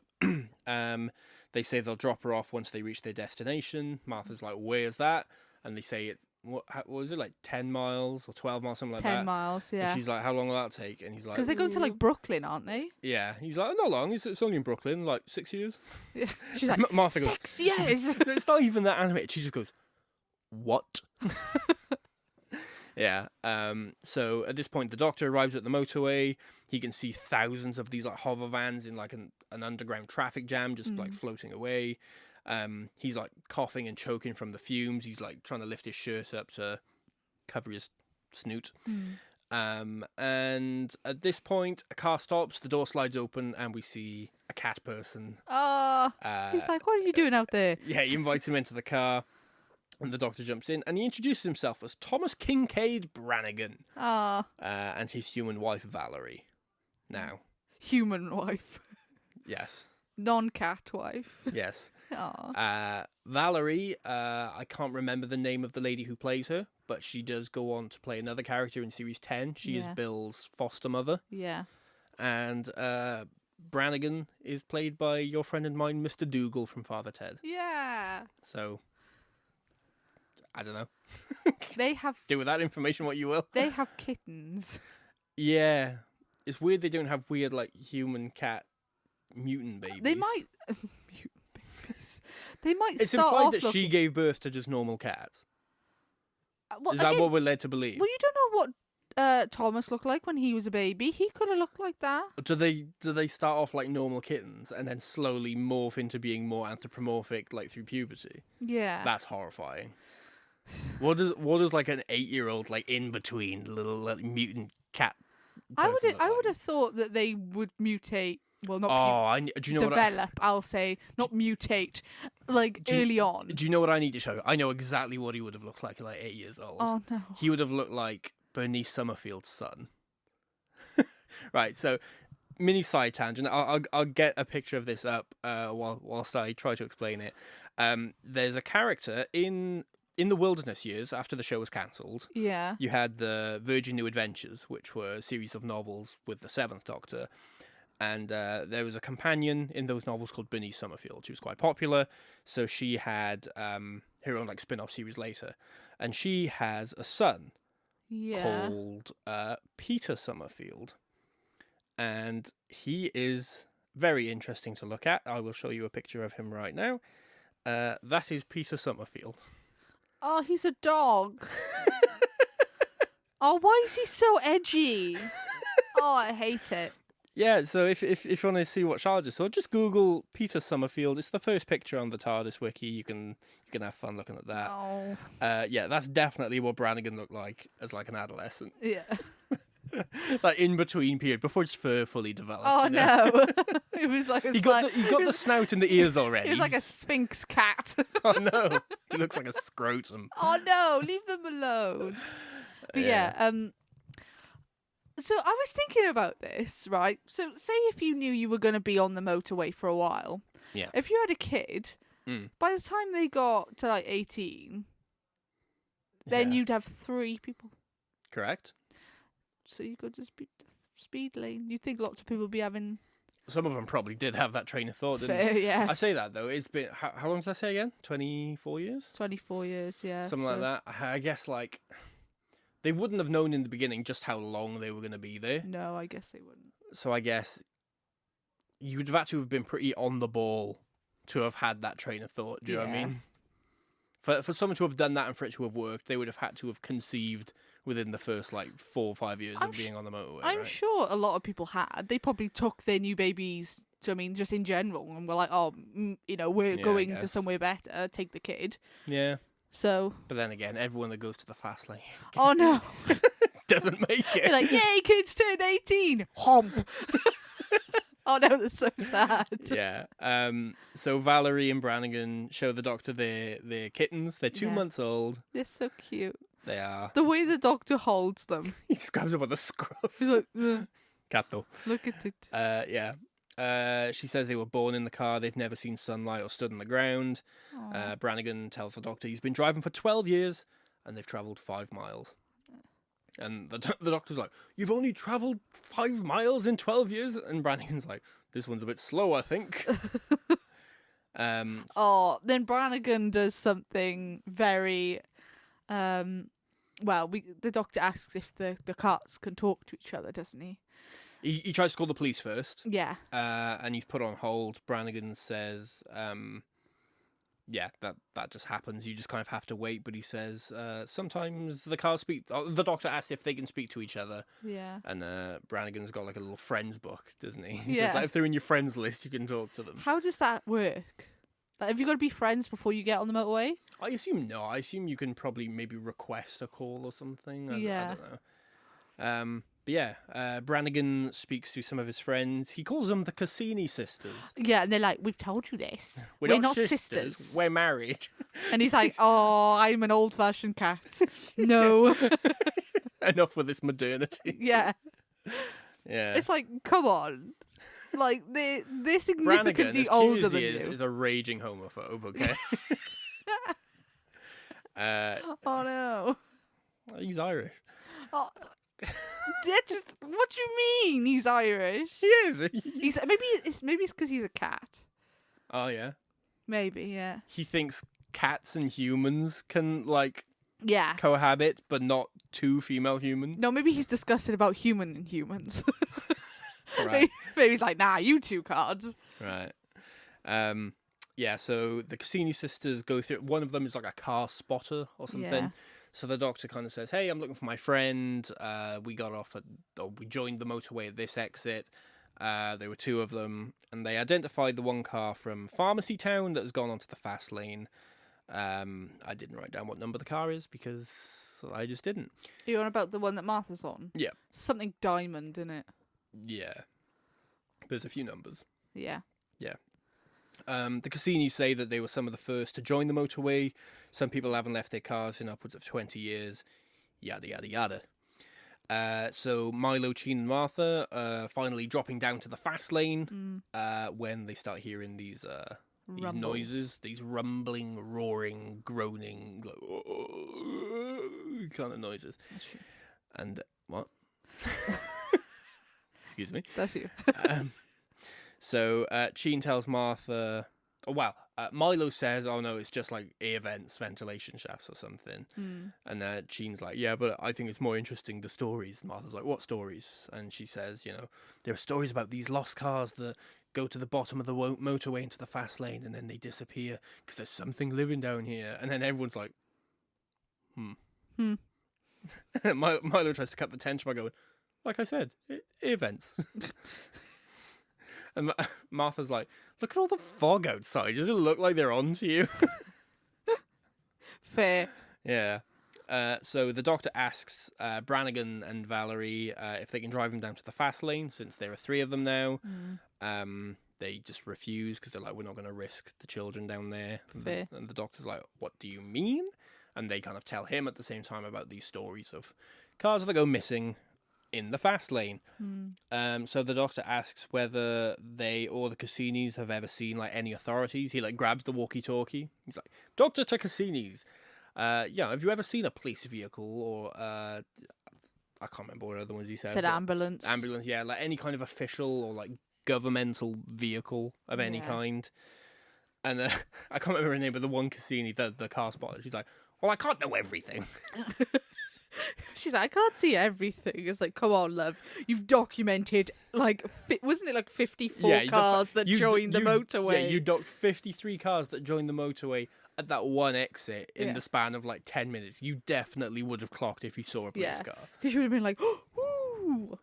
They say they'll drop her off once they reach their destination. Martha's like, where's that? And they say it's, what was it, like 10 miles or 12 miles, something like that? 10 miles, yeah. And she's like, how long will that take? And he's like... Because they're going to, like, Brooklyn, aren't they? Yeah. He's like, not long. It's only in Brooklyn, like 6 years. Yeah. She's like, Martha goes, 6 years! It's not even that animated. She just goes, what? Yeah. So at this point, the Doctor arrives at the motorway. He can see thousands of these like hover vans in like an underground traffic jam, just like floating away. He's like coughing and choking from the fumes. He's like trying to lift his shirt up to cover his snoot. And at this point, a car stops, the door slides open, and we see a cat person. Oh, he's like, what are you doing out there? Yeah, he invites him into the car. And the Doctor jumps in, and he introduces himself as Thomas Kincaid Brannigan. And his human wife, Valerie. Now. Human wife. Yes. Non-cat wife. Yes. Valerie, I can't remember the name of the lady who plays her, but she does go on to play another character in Series 10. She is Bill's foster mother. Yeah. And Brannigan is played by your friend and mine, Mr. Dougal from Father Ted. Yeah. So... I don't know. They have... Do with that information what you will. They have kittens. Yeah. It's weird they don't have weird, like, human cat mutant babies. They might... mutant babies. They might it's start implied off that she gave birth to just normal cats. Well, Is that what we're led to believe? Well, you don't know what Thomas looked like when he was a baby. He could have looked like that. Do they start off like normal kittens and then slowly morph into being more anthropomorphic, like, through puberty? Yeah. That's horrifying. What does like an 8-year-old like in between little like, mutant cat? I would have thought that they would mutate. Well, not do you know develop. I'll say not mutate. Like early on. Do you know what I need to show you? I know exactly what he would have looked like at like 8 years old. Oh no. He would have looked like Bernice Summerfield's son. Right. So, mini side tangent. I'll get a picture of this up whilst I try to explain it. There's a character in the Wilderness years, after the show was cancelled, you had the Virgin New Adventures, which were a series of novels with the Seventh Doctor. And there was a companion in those novels called Bernice Summerfield. She was quite popular, so she had her own like spin-off series later. And she has a son called Peter Summerfield. And he is very interesting to look at. I will show you a picture of him right now. That is Peter Summerfield. Oh, he's a dog. Oh, why is he so edgy? Oh, I hate it. Yeah, so if you want to see what Charlotte just saw, just Google Peter Summerfield. It's the first picture on the TARDIS wiki. You can have fun looking at that. Oh. Yeah, that's definitely what Brannigan looked like as like an adolescent. Yeah. Like in between period before his fur fully developed. Oh no! It was like he got the snout and the ears already. He was like a Sphinx cat. Oh no! He looks like a scrotum. Oh no! Leave them alone. But yeah. So I was thinking about this, right? So say if you knew you were going to be on the motorway for a while. Yeah. If you had a kid, by the time they got to like 18, then you'd have 3 people. Correct. So you could just be speed lane. You'd think lots of people would be having... Some of them probably did have that train of thought, didn't Fair, they? yeah. I say that, though. It's been... How long did I say again? 24 years? 24 years, yeah. Something like that. I guess, like... They wouldn't have known in the beginning just how long they were going to be there. No, I guess they wouldn't. So I guess you'd have had to have been pretty on the ball to have had that train of thought. Do you know what I mean? For someone to have done that and for it to have worked, they would have had to have conceived within the first like 4 or 5 years of being on the motorway. I'm sure a lot of people had. They probably took their new babies, do you know what I mean, just in general, and were like, oh, we're going to somewhere better, take the kid. Yeah. So. But then again, everyone that goes to the fast lane. Oh no. doesn't make it. They're like, yay, kids turned 18. Homp. Oh no, that's so sad. Yeah. So Valerie and Brannigan show the Doctor their kittens. They're 2 months old. They're so cute. They are. The way the Doctor holds them. He just grabs them with a scruff. He's like, Catto. Look at it. Yeah. She says they were born in the car. They've never seen sunlight or stood on the ground. Brannigan tells the Doctor he's been driving for 12 years and they've travelled 5 miles. And the Doctor's like, you've only travelled 5 miles in 12 years? And Brannigan's like, this one's a bit slow, I think. Then Brannigan does something very, the doctor asks if the carts can talk to each other, doesn't he? He tries to call the police first. Yeah. And he's put on hold. Brannigan says, that just happens. You just kind of have to wait. But he says, sometimes the cars speak. The doctor asks if they can speak to each other. Yeah. And Brannigan's got like a little friends book, doesn't he? He Yeah. says, like, if they're in your friends list, you can talk to them. How does that work? Like, have you got to be friends before you get on the motorway? I assume no. I assume you can probably maybe request a call or something. I don't know. But yeah, Brannigan speaks to some of his friends. He calls them the Cassini sisters. Yeah, and they're like, we've told you this. We're not sisters. We're married. And he's like, oh, I'm an old-fashioned cat. No. Enough with this modernity. Yeah. Yeah. It's like, come on. Like, they're significantly older than you. Is a raging homophobe, okay? Oh, no. He's Irish. Oh, what do you mean he's Irish? He is. Maybe it's because he's a cat. Oh, yeah? Maybe, yeah. He thinks cats and humans can, like, Yeah. cohabit, but not two female humans. No, maybe he's disgusted about humans. Right. Maybe he's like, nah, you two cards. Right. Yeah, so the Cassini sisters go through. One of them is like a car spotter or something. Yeah. So the doctor kind of says, hey, I'm looking for my friend. We joined the motorway at this exit. There were two of them, and they identified the one car from Pharmacy Town that has gone onto the fast lane. I didn't write down what number the car is because I just didn't. You're on about the one that Martha's on? Yeah. Something diamond, in it. Yeah. There's a few numbers. Yeah. Yeah. The Cassinis say that they were some of the first to join the motorway. Some people haven't left their cars in upwards of 20 years. Yada, yada, yada. So Milo, Chin, and Martha finally dropping down to the fast lane when they start hearing these noises, these rumbling, roaring, groaning, kind of noises. That's true. And what? Excuse me. That's you. So Chin tells Martha, Milo says, oh no, it's just like air vents, ventilation shafts or something. And Chin's like, yeah, but I think it's more interesting, the stories. Martha's like, what stories? And she says, there are stories about these lost cars that go to the bottom of the motorway into the fast lane and then they disappear because there's something living down here. And then everyone's like, Milo tries to cut the tension by going, like I said, air vents. And Martha's like, look at all the fog outside. Does it look like they're on to you? Fair. Yeah. So the doctor asks Brannigan and Valerie if they can drive him down to the fast lane, since there are three of them now. They just refuse because they're like, we're not going to risk the children down there. Fair. And the doctor's like, what do you mean? And they kind of tell him at the same time about these stories of cars that go missing in the fast lane. So the doctor asks whether they or the Cassinis have ever seen like any authorities. He like grabs the walkie-talkie. He's like, Doctor to Cassinis. Have you ever seen a police vehicle or I can't remember what other ones he said. Said ambulance. Ambulance, yeah, like any kind of official or like governmental vehicle of any kind. And I can't remember her name, but the one Cassini, the car spotter, she's like, well, I can't know everything. She's like, I can't see everything. It's like, come on, love. You've documented, like, wasn't it like 54 cars that joined the motorway? Yeah, you docked 53 cars that joined the motorway at that one exit in the span of like 10 minutes. You definitely would have clocked if you saw a police car. Because you would have been like, ooh.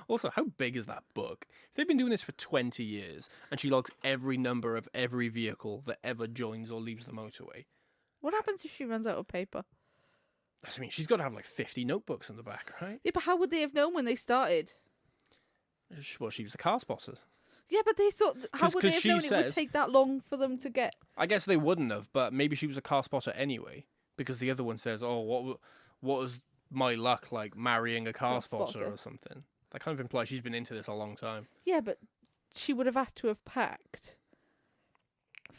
Also, how big is that book? If they've been doing this for 20 years and she logs every number of every vehicle that ever joins or leaves the motorway. What happens if she runs out of paper? I mean, she's got to have like 50 notebooks in the back, right? Yeah, but how would they have known when they started? Well, she was a car spotter. Yeah, but they thought, how would they have known it would take that long for them to get... I guess they wouldn't have, but maybe she was a car spotter anyway, because the other one says, oh, what was my luck, like marrying a car spotter or something. That kind of implies she's been into this a long time. Yeah, but she would have had to have packed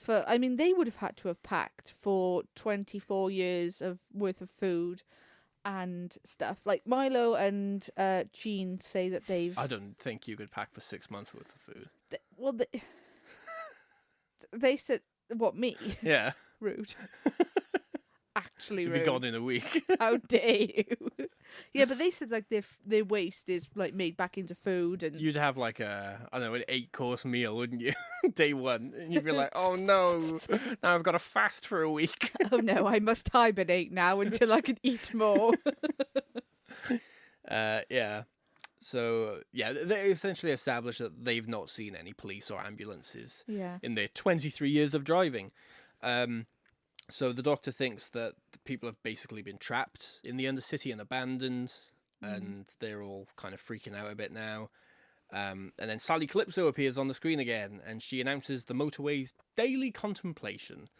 they would have had to have packed for 24 years worth of food and stuff. Like Milo and Jean say that they've... I don't think you could pack for 6 months worth of food. they said, what, me? Yeah. Rude. Actually You'll rude. be gone in a week. How dare you? Yeah, but they said like their waste is like made back into food, and You'd have like I don't know, an 8-course meal, wouldn't you? Day one. And you'd be like, oh no, now I've got to fast for a week. oh no, I must hibernate now until I can eat more. Yeah. So, yeah, they essentially established that they've not seen any police or ambulances Yeah. in their 23 years of driving. So the doctor thinks that the people have basically been trapped in the Undercity and abandoned, and they're all kind of freaking out a bit now. And then Sally Calypso appears on the screen again, and she announces the Motorway's daily contemplation.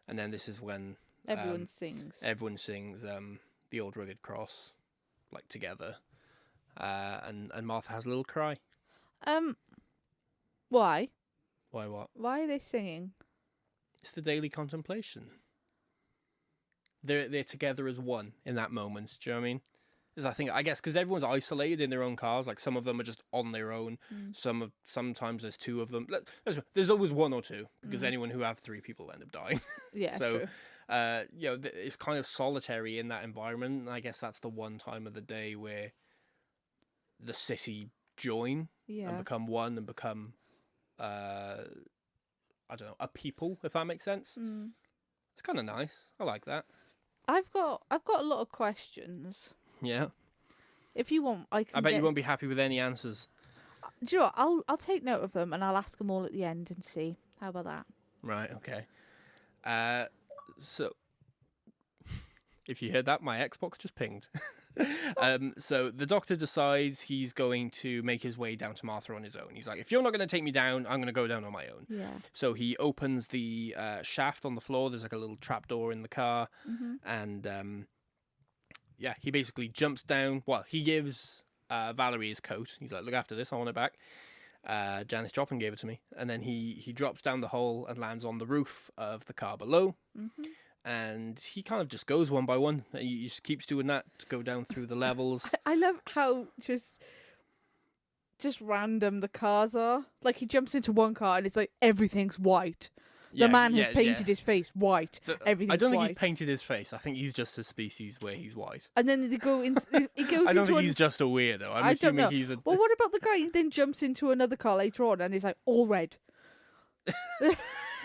And then this is when Everyone sings. Everyone sings the Old Rugged Cross, like together. And Martha has a little cry. Why? Why what? Why are they singing? It's the daily contemplation. They're together as one in that moment. Do you know what I mean? I guess because everyone's isolated in their own cars. Like some of them are just on their own. Sometimes there's two of them. There's always one or two because anyone who have three people end up dying. Yeah, so, true. It's kind of solitary in that environment. And I guess that's the one time of the day where the city join and become one and become, I don't know, a people. If that makes sense. It's kind of nice. I like that. I've got a lot of questions. Yeah. If you want, I can. I bet you won't be happy with any answers. Do you know what? I'll take note of them and I'll ask them all at the end and see. How about that? Right. Okay. So, if you heard that, my Xbox just pinged. So the doctor decides he's going to make his way down to Martha on his own. He's like, if you're not going to take me down, I'm going to go down on my own. Yeah. So he opens the shaft on the floor. There's like a little trapdoor in the car. And he basically jumps down. Well, he gives Valerie his coat. He's like, look after this. I want it back. Janice Joplin gave it to me. And then he drops down the hole and lands on the roof of the car below. And he kind of just goes one by one. He just keeps doing that to go down through the levels. I love how just random the cars are. Like he jumps into one car and it's like everything's white. The man has painted his face white. Everything's white. I don't think he's painted his face. I think he's just a species where he's white. And then they go into. He goes. I don't think he's just a weirdo. I'm assuming don't know. he's a. Well, what about the guy who then jumps into another car later on and he's like all red?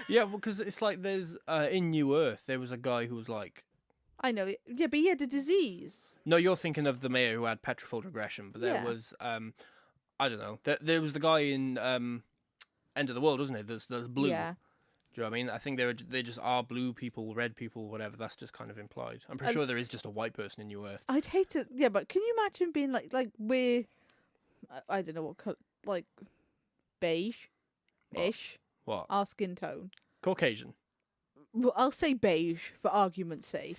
Yeah, because it's like there's in New Earth there was a guy who was like. I know, yeah, but he had a disease. No, you're thinking of the mayor who had petrified regression, but there was I don't know. There was the guy in End of the World, wasn't it? There's blue. Yeah. Do you know what I mean? I think they just are blue people, red people, whatever. That's just kind of implied. I'm pretty sure there is just a white person in New Earth. I'd hate to, yeah, but can you imagine being like we're, I don't know what color, like beige-ish. What? Our skin tone. Caucasian. Well, I'll say beige for argument's sake.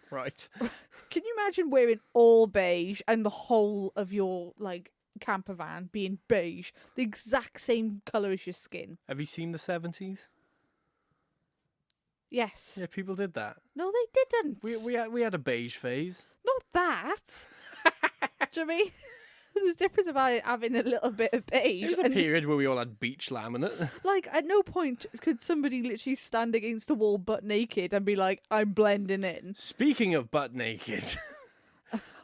Right. Can you imagine wearing all beige and the whole of your like camper van being beige, the exact same colour as your skin? Have you seen the 70s? Yes. Yeah, people did that. No, they didn't. We had a beige phase. Not that. Do you know what I mean? There's a difference about having a little bit of beige. There was a period where we all had beach laminate. Like, at no point could somebody literally stand against a wall butt naked and be like, I'm blending in. Speaking of butt naked,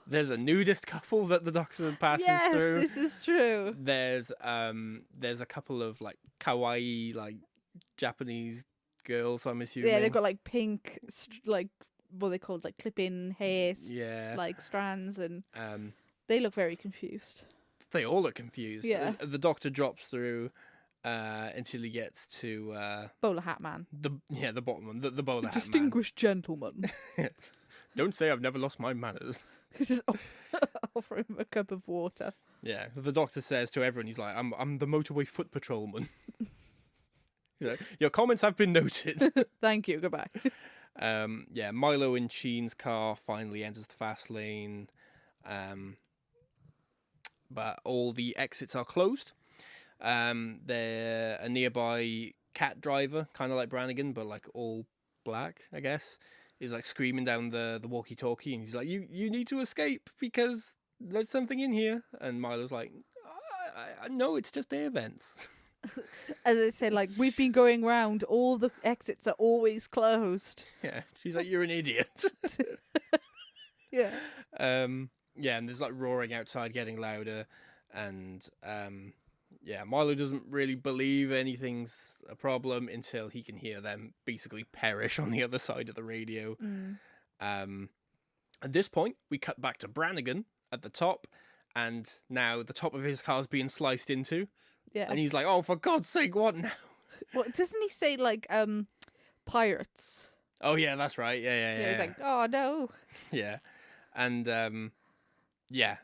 there's a nudist couple that the doctor passes through. Yes, this is true. There's a couple of like kawaii like Japanese girls, I'm assuming. Yeah, they've got like pink, like what are they called, like clip-in hair, like strands, and they look very confused. They all look confused. Yeah. The doctor drops through until he gets to bowler hat man. The bottom one, the bowler hat man. Distinguished gentleman. Don't say I've never lost my manners. Just offer him a cup of water. Yeah, the doctor says to everyone, he's like, I'm the motorway foot patrolman. Your comments have been noted. Thank you. Goodbye. Milo and Sheen's car finally enters the fast lane. But all the exits are closed. They're a nearby cat driver, kind of like Brannigan, but like all black, I guess, is like screaming down the walkie-talkie, and he's like, you need to escape because there's something in here. And Milo's like, no, it's just air vents. As they say, like, we've been going round, all the exits are always closed. Yeah, she's like, you're an idiot. Yeah. Yeah, and there's like roaring outside getting louder, and yeah, Milo doesn't really believe anything's a problem until he can hear them basically perish on the other side of the radio. At this point, we cut back to Brannigan at the top, and now the top of his car's being sliced into. Yeah. And he's like, oh, for God's sake, what now? Well, doesn't he say, like, pirates? Oh, yeah, that's right. Yeah. He's like, oh, no. Yeah. And, yeah.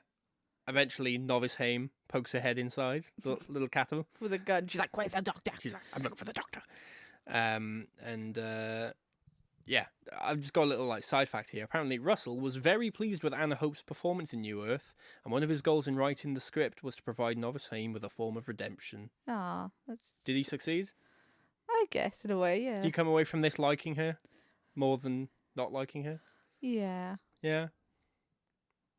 Eventually, Novice Haim pokes her head inside, the little cattle. With a gun. She's like, where's the doctor? She's like, I'm looking for the doctor. Yeah, I've just got a little like side fact here. Apparently, Russell was very pleased with Anna Hope's performance in New Earth, and one of his goals in writing the script was to provide Novice Haim with a form of redemption. Ah, that's... Did he succeed? I guess, in a way, yeah. Do you come away from this liking her more than not liking her? Yeah. Yeah.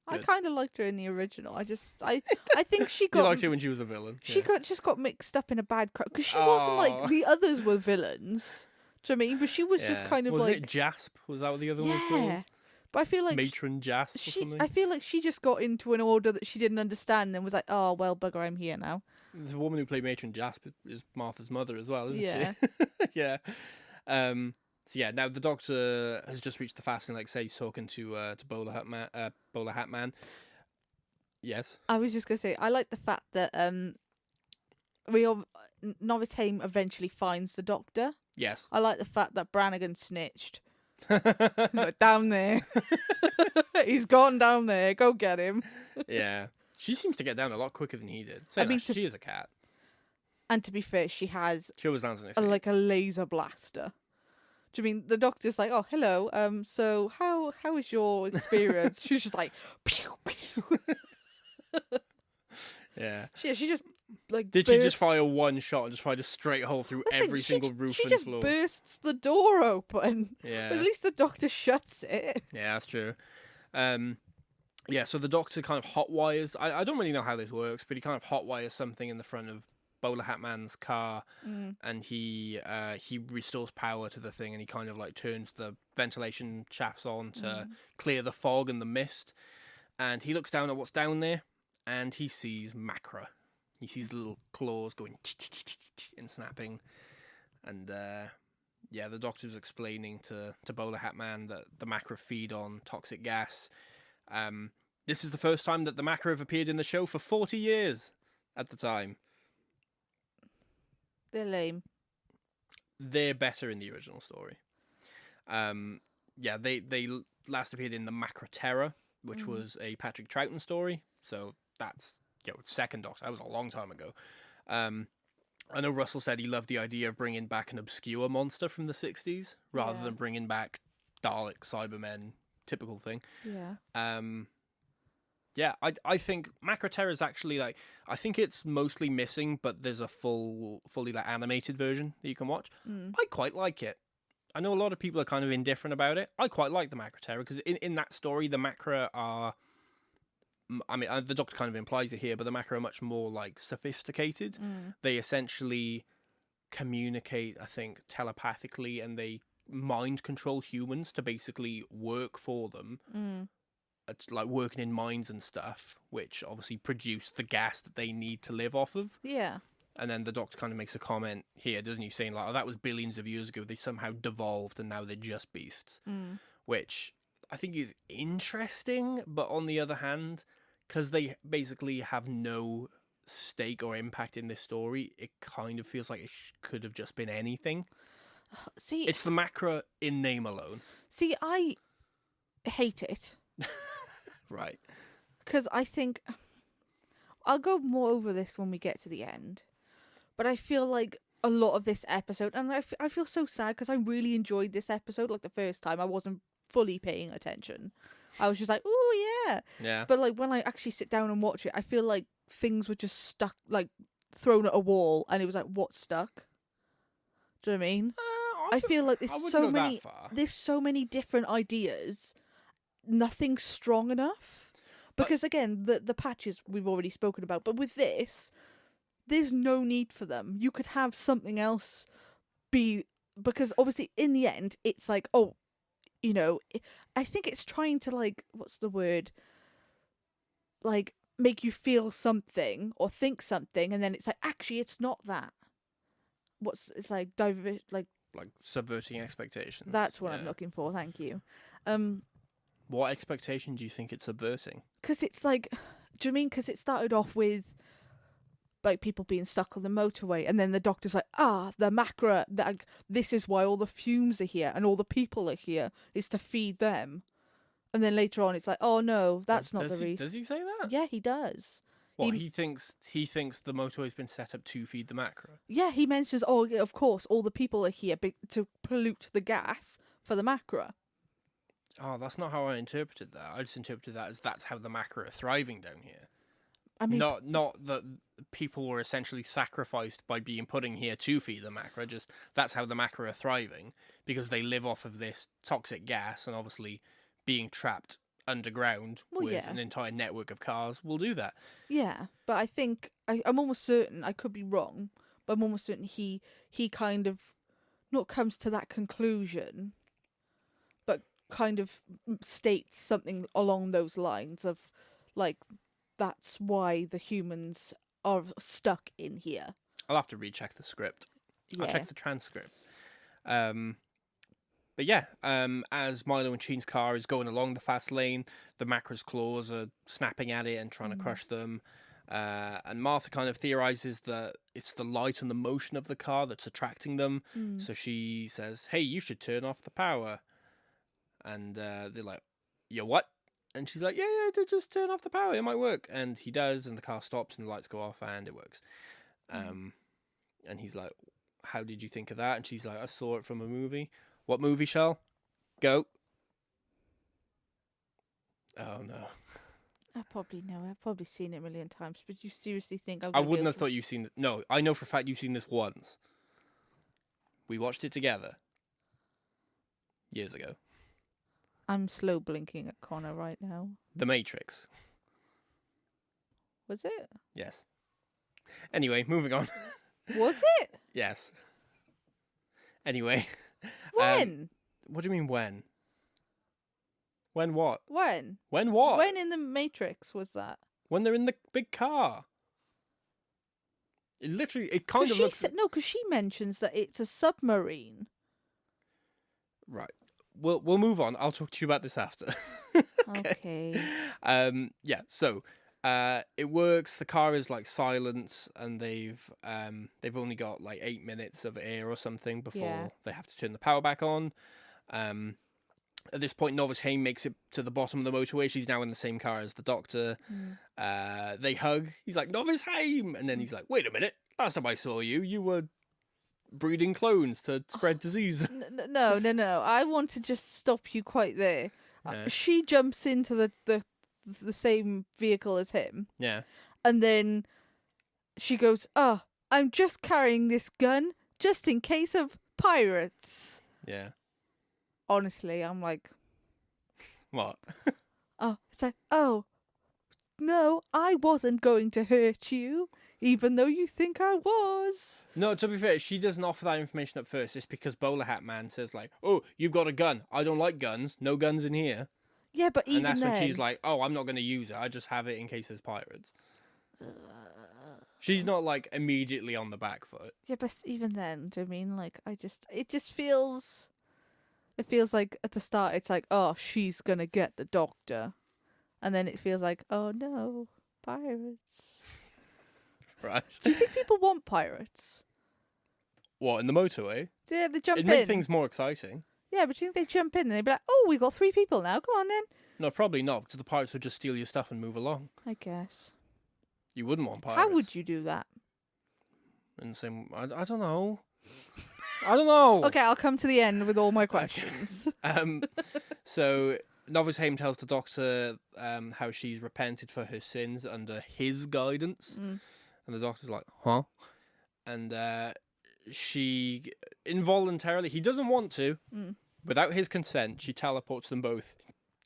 I Good. kind of liked her in the original. I think she got... You liked her when she was a villain. She just got mixed up in a bad crowd. Because she wasn't like... The others were villains. Do you know what I mean? But she was just kind of was like... it Jasp? Was that what the other one was called? But I feel like... Matron Jasp or something? I feel like she just got into an order that she didn't understand and was like, oh, well, bugger, I'm here now. The woman who played Matron Jasp is Martha's mother as well, isn't she? Yeah. So yeah, now the Doctor has just reached the Fastening, like say, he's talking to Bowler Hat Man. Yes. I was just gonna say, I like the fact that Novice Haim eventually finds the Doctor. Yes. I like the fact that Brannigan snitched. Like, down there. He's gone down there. Go get him. Yeah. She seems to get down a lot quicker than he did. I mean, she is a cat. And to be fair, she has She always lands on her feet. like a laser blaster. Do you mean the Doctor's like, oh, hello, so how is your experience? She's just like, pew, pew. Yeah. She just like Did she just fire one shot and just fire a straight hole through Listen, every single roof she and just floor? bursts the door open. Yeah. At least the Doctor shuts it. Yeah, that's true. Yeah, so the Doctor kind of hotwires. I don't really know how this works, but he kind of hotwires something in the front of Bowler Hat Man's car, and he restores power to the thing, and he kind of like turns the ventilation shafts on to clear the fog and the mist. And he looks down at what's down there, and he sees Macra. He sees the little claws going and snapping, and yeah, the Doctor's explaining to Bowler Hat Man that the Macra feed on toxic gas. This is the first time that the Macra have appeared in the show for 40 years at the time. They're lame. They're better in the original story. Yeah, they last appeared in the Macra Terror, which was a Patrick Troughton story. So that's second Doctor. That was a long time ago. I know Russell said he loved the idea of bringing back an obscure monster from the 60s rather than bringing back Dalek, Cybermen, typical thing. Yeah. Yeah, I think Macra Terror is actually like, I think it's mostly missing, but there's a fully like animated version that you can watch. I quite like it. I know a lot of people are kind of indifferent about it. I quite like the Macra Terror because in that story, the Macra are, I mean, the Doctor kind of implies it here, but the Macra are much more like sophisticated. They essentially communicate, I think, telepathically, and they mind control humans to basically work for them. It's like working in mines and stuff, which obviously produce the gas that they need to live off of. Yeah. And then the Doctor kind of makes a comment here, doesn't he, saying like, oh, that was billions of years ago. They somehow devolved and now they're just beasts. Which I think is interesting, but on the other hand, because they basically have no stake or impact in this story, it kind of feels like it could have just been anything. See, it's the Macra in name alone. See, I hate it. Right. Because I think I'll go more over this when we get to the end. But I feel like a lot of this episode, and I feel so sad because I really enjoyed this episode. Like the first time, I wasn't fully paying attention. I was just like, "Oh yeah." Yeah. But like when I actually sit down and watch it, I feel like things were just stuck, like thrown at a wall, and it was like, "What's stuck?" Do you know what I mean? I feel like there's so many different ideas. Nothing strong enough. Because again, the patches we've already spoken about, but with this, there's no need for them. You could have something else be, because obviously in the end it's like, oh, you know, I think it's trying to, like, what's the word, like, make you feel something or think something, and then it's like, actually it's not that. It's like like subverting expectations. that's what I'm looking for. Thank you. What expectation do you think it's subverting? Because it's like, do you mean because it started off with like people being stuck on the motorway, and then the doctor's like, the macra, like, this is why all the fumes are here and all the people are here, is to feed them. And then later on it's like, oh no, that's not the reason. Does he say that? Yeah, he does. What, he thinks the motorway's been set up to feed the macra? Yeah, he mentions, oh, yeah, of course, all the people are here to pollute the gas for the macra. Oh, that's not how I interpreted that. I just interpreted that as that's how the macra are thriving down here. I mean, not that people were essentially sacrificed by being put in here to feed the macra. Just that's how the macra are thriving, because they live off of this toxic gas, and obviously being trapped underground with an entire network of cars will do that. Yeah, but I think I'm almost certain, I could be wrong, but I'm almost certain he kind of not comes to that conclusion, but kind of states something along those lines of, like, that's why the humans are stuck in here. I'll have to recheck the script. Yeah. I'll check the transcript. But yeah, as Milo and Sheen's car is going along the fast lane, the macra's claws are snapping at it and trying to crush them. And Martha kind of theorizes that it's the light and the motion of the car that's attracting them. So she says, hey, you should turn off the power. And they're like, yeah, what? And she's like, yeah, just turn off the power. It might work. And he does, and the car stops and the lights go off and it works. And he's like, how did you think of that? And she's like, I saw it from a movie. What movie, Shell? Go. Oh, no. I probably know. I've probably seen it a million times, but you seriously think I wouldn't have thought you've seen it. No, I know for a fact you've seen this once. We watched it together. Years ago. I'm slow blinking at Connor right now. The Matrix. Was it? Yes. Anyway, moving on. Was it? Yes. Anyway. When? What do you mean when? When what? When? When what? When in the Matrix was that? When they're in the big car. It kind of looks... No, because she mentions that it's a submarine. Right. We'll move on. I'll talk to you about this after. Okay. Yeah, so it works. The car is like silence, and they've only got like 8 minutes of air or something before they have to turn the power back on. At this point, Novice Haim makes it to the bottom of the motorway. She's now in the same car as the doctor. They hug. He's like, Novice Haim! And then he's like, wait a minute. Last time I saw you, you were breeding clones to spread disease. No. I want to just stop you quite there. Yeah. She jumps into the same vehicle as him. Yeah. And then she goes, I'm just carrying this gun just in case of pirates. Yeah. Honestly, I'm like... What? It's like, no, I wasn't going to hurt you, even though you think I was. No, to be fair, she doesn't offer that information at first. It's because Bowler Hat Man says, like, oh, you've got a gun. I don't like guns. No guns in here. Yeah, but even then... And that's then... when she's like, oh, I'm not going to use it. I just have it in case there's pirates. She's not, like, immediately on the back foot. Yeah, but even then, do you mean, like, it just feels... It feels like at the start it's like, oh, she's gonna get the doctor. And then it feels like, oh no, pirates. Right. Do you think people want pirates? What, in the motorway? Yeah, they jump in. It makes things more exciting. Yeah, but do you think they jump in and they'd be like, oh, we got 3 people now, come on then. No, probably not, because the pirates would just steal your stuff and move along. I guess. You wouldn't want pirates. How would you do that? In the same... I don't know. I don't know. Okay, I'll come to the end with all my questions. So Novice Haim tells the doctor how she's repented for her sins under his guidance. And the doctor's like, huh? And she involuntarily, he doesn't want to, without his consent, she teleports them both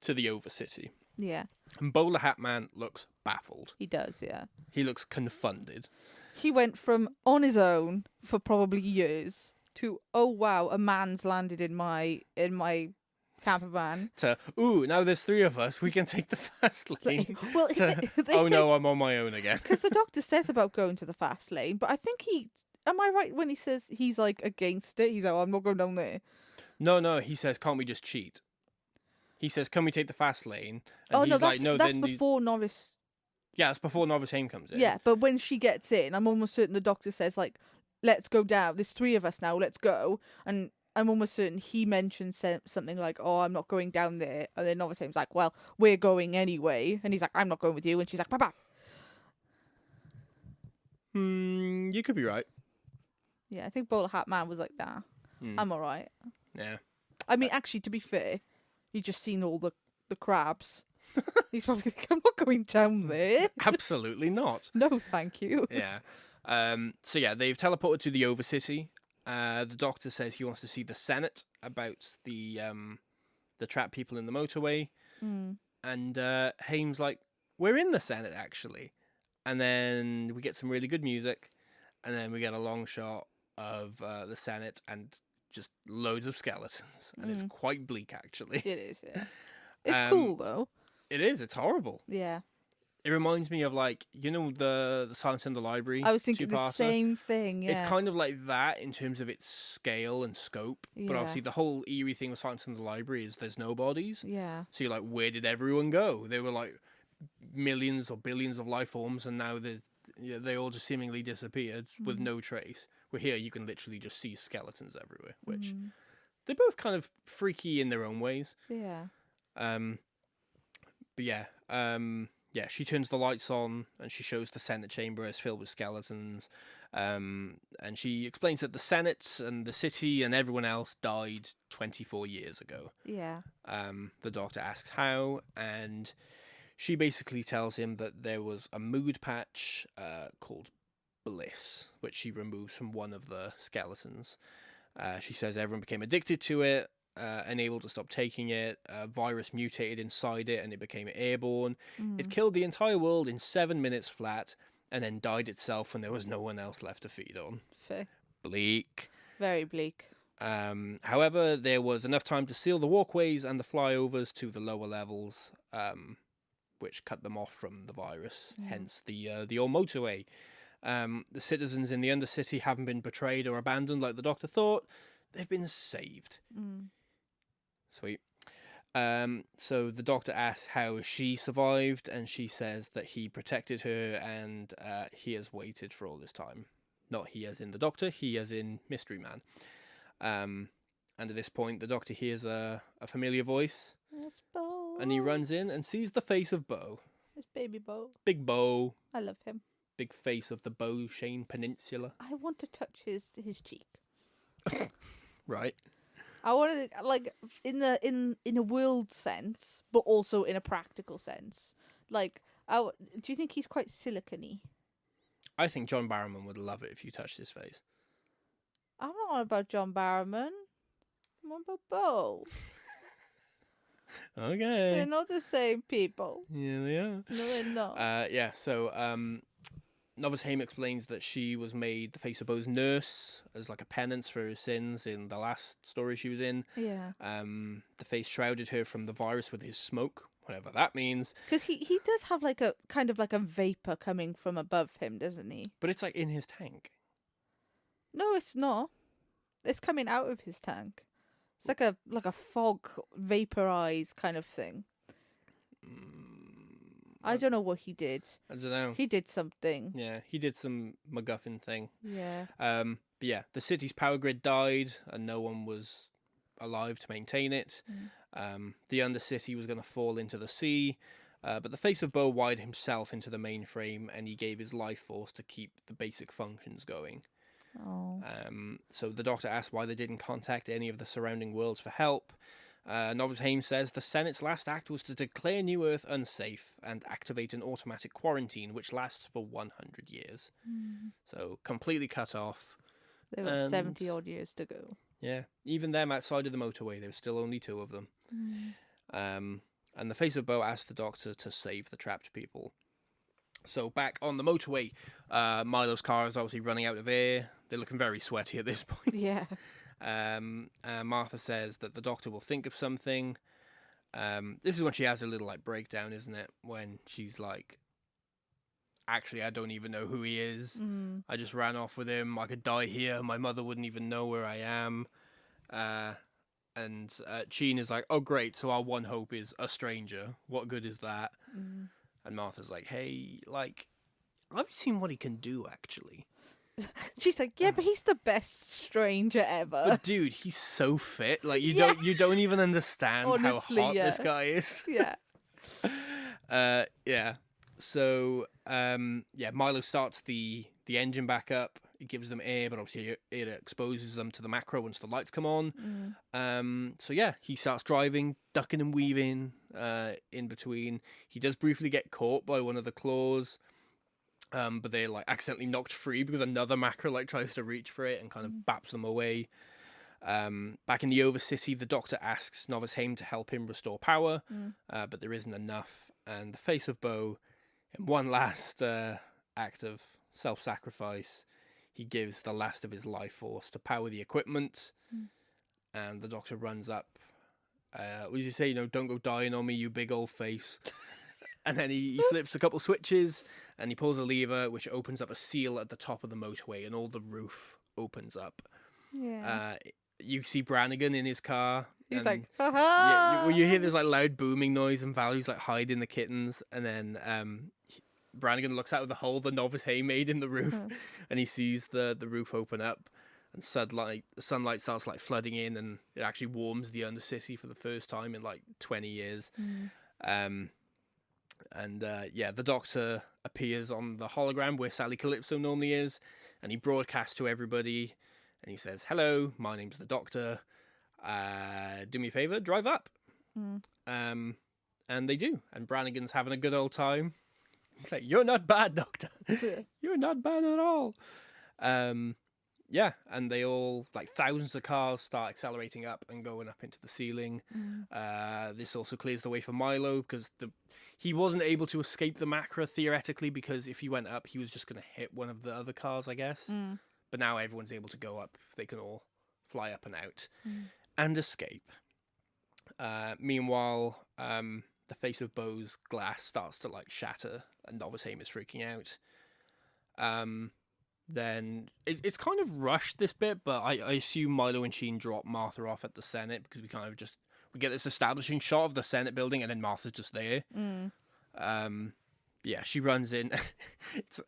to the Overcity. Yeah. And Bowler Hat Man looks baffled. He does, yeah. He looks confounded. He went from on his own for probably years to, oh wow, a man's landed in my camper van. To, ooh, now there's 3 of us, we can take the fast lane. Well, To, they oh say, no, I'm on my own again. because the doctor says about going to the fast lane, but I think am I right when he says he's like against it? He's like, oh, I'm not going down there. No, he says, can't we just cheat? He says, can we take the fast lane? And Oh he's no, like, no, that's then before Norris. yeah, that's before Novice Haim comes in. Yeah, but when she gets in, I'm almost certain the doctor says like, let's go down. There's 3 of us now. Let's go. And I'm almost certain he mentions something like, oh, I'm not going down there. And then Norris Haim's like, well, we're going anyway. And he's like, I'm not going with you. And she's like, bye. You could be right. Yeah, I think Bowler Hat Man was like, nah, I'm all right. Yeah. I mean, actually, to be fair, he's just seen all the crabs. He's probably like, I'm not going down there. Absolutely not. No, thank you. Yeah. So yeah, they've teleported to the Overcity. The doctor says he wants to see the Senate about the trapped people in the motorway. And Haim's like, we're in the Senate, actually. And then we get some really good music. And then we get a long shot of the Senate and just loads of skeletons. And it's quite bleak, actually. It is, yeah. It's cool, though. It is. It's horrible. Yeah. It reminds me of, like, you know, the Silence in the Library. I was thinking the two-parter? same thing, yeah. It's kind of like that in terms of its scale and scope. Yeah. But obviously the whole eerie thing with Silence in the Library is there's no bodies. Yeah. So you're like, where did everyone go? They were like millions or billions of life forms, and now they all just seemingly disappeared with no trace. Where here you can literally just see skeletons everywhere, which they're both kind of freaky in their own ways. Yeah. But yeah, she turns the lights on and she shows the Senate chamber is filled with skeletons. And she explains that the Senate and the city and everyone else died 24 years ago. Yeah. The doctor asks how, and she basically tells him that there was a mood patch called Bliss, which she removes from one of the skeletons. She says everyone became addicted to it, unable to stop taking it. A virus mutated inside it and it became airborne. It killed the entire world in 7 minutes flat and then died itself when there was no one else left to feed on. Fair. Bleak. Very bleak. However, there was enough time to seal the walkways and the flyovers to the lower levels, which cut them off from the virus, hence the old motorway. The citizens in the Undercity haven't been betrayed or abandoned like the doctor thought. They've been saved. Sweet. So the doctor asks how she survived, and she says that he protected her and he has waited for all this time. Not he as in the doctor, he as in Mystery Man. And at this point, the doctor hears a familiar voice. It's Bo. And he runs in and sees the face of Bo. It's baby Bo. Big Bo. I love him. Big face of the Bo Shane Peninsula. I want to touch his cheek. Right. I want to, like, in a world sense, but also in a practical sense. Like, do you think he's quite silicone-y? I think John Barrowman would love it if you touched his face. I'm not on about John Barrowman. I'm on about Bo. Okay. They're not the same people. Yeah, they are. No, they're not. So Novice Haim explains that she was made the face of Bo's nurse as like a penance for her sins in the last story she was in. Yeah. The face shrouded her from the virus with his smoke, whatever that means. Because he does have like a kind of like a vapor coming from above him, doesn't he? But it's like in his tank. No, it's not. It's coming out of his tank. It's like a fog, vaporized kind of thing. I don't know what he did. I don't know. He did something. Yeah, he did some MacGuffin thing. Yeah. But yeah, the city's power grid died and no one was alive to maintain it. The Undercity was going to fall into the sea, but the face of Bo wired himself into the mainframe and he gave his life force to keep the basic functions going. Oh. So the doctor asked why they didn't contact any of the surrounding worlds for help. Novice Haim says the Senate's last act was to declare New Earth unsafe and activate an automatic quarantine, which lasts for 100 years. So completely cut off. There were 70 odd years to go. Yeah, even them outside of the motorway, there was still only 2 of them. And the face of Bo asked the doctor to save the trapped people. So back on the motorway, Milo's car is obviously running out of air. They're looking very sweaty at this point. Yeah. Martha says that the doctor will think of something. This is when she has a little like breakdown, isn't it? When she's like, actually, I don't even know who he is. I just ran off with him. I could die here. My mother wouldn't even know where I am. And Sheen is like, oh, great. So our one hope is a stranger. What good is that? And Martha's like, hey, like, I've seen what he can do, actually. She's like, yeah, but he's the best stranger ever. But dude, he's so fit. Like, you don't even understand Honestly, how hot this guy is. Yeah. Yeah. So, Milo starts the engine back up. It gives them air, but obviously it exposes them to the macro once the lights come on. So yeah, he starts driving, ducking and weaving in between. He does briefly get caught by one of the claws, but they're like accidentally knocked free because another macro like tries to reach for it and kind of baps them away. Back in the Overcity, the Doctor asks Novice Haim to help him restore power, but there isn't enough. And the Face of Bo, in one last act of self-sacrifice, he gives the last of his life force to power the equipment, and the Doctor runs up. What did you say? Don't go dying on me, you big old face. And then he flips a couple switches, and he pulls a lever, which opens up a seal at the top of the motorway, and all the roof opens up. Yeah. You see Brannigan in his car. He's like, ha-ha! You hear this like loud booming noise, and Valerie's like hiding the kittens, and then Brannigan looks out of the hole the Novice Haim made in the roof, and he sees the roof open up, and sunlight starts like flooding in, and it actually warms the Undercity for the first time in like 20 years. The Doctor appears on the hologram where Sally Calypso normally is, and he broadcasts to everybody, and he says, "Hello, my name's the Doctor. Do me a favor, drive up." And they do, and Brannigan's having a good old time. He's like, "You're not bad, Doctor. You're not bad at all." And they all, like, thousands of cars start accelerating up and going up into the ceiling. This also clears the way for Milo, because he wasn't able to escape the macra, theoretically, because if he went up, he was just going to hit one of the other cars, I guess. But now everyone's able to go up. They can all fly up and out and escape. Meanwhile, the Face of Bo's glass starts to like shatter, and Novice Haim is freaking out. Then it's kind of rushed, this bit, but I assume Milo and Sheen drop Martha off at the Senate, because we kind of we get this establishing shot of the Senate building, and then Martha's just there. She runs in.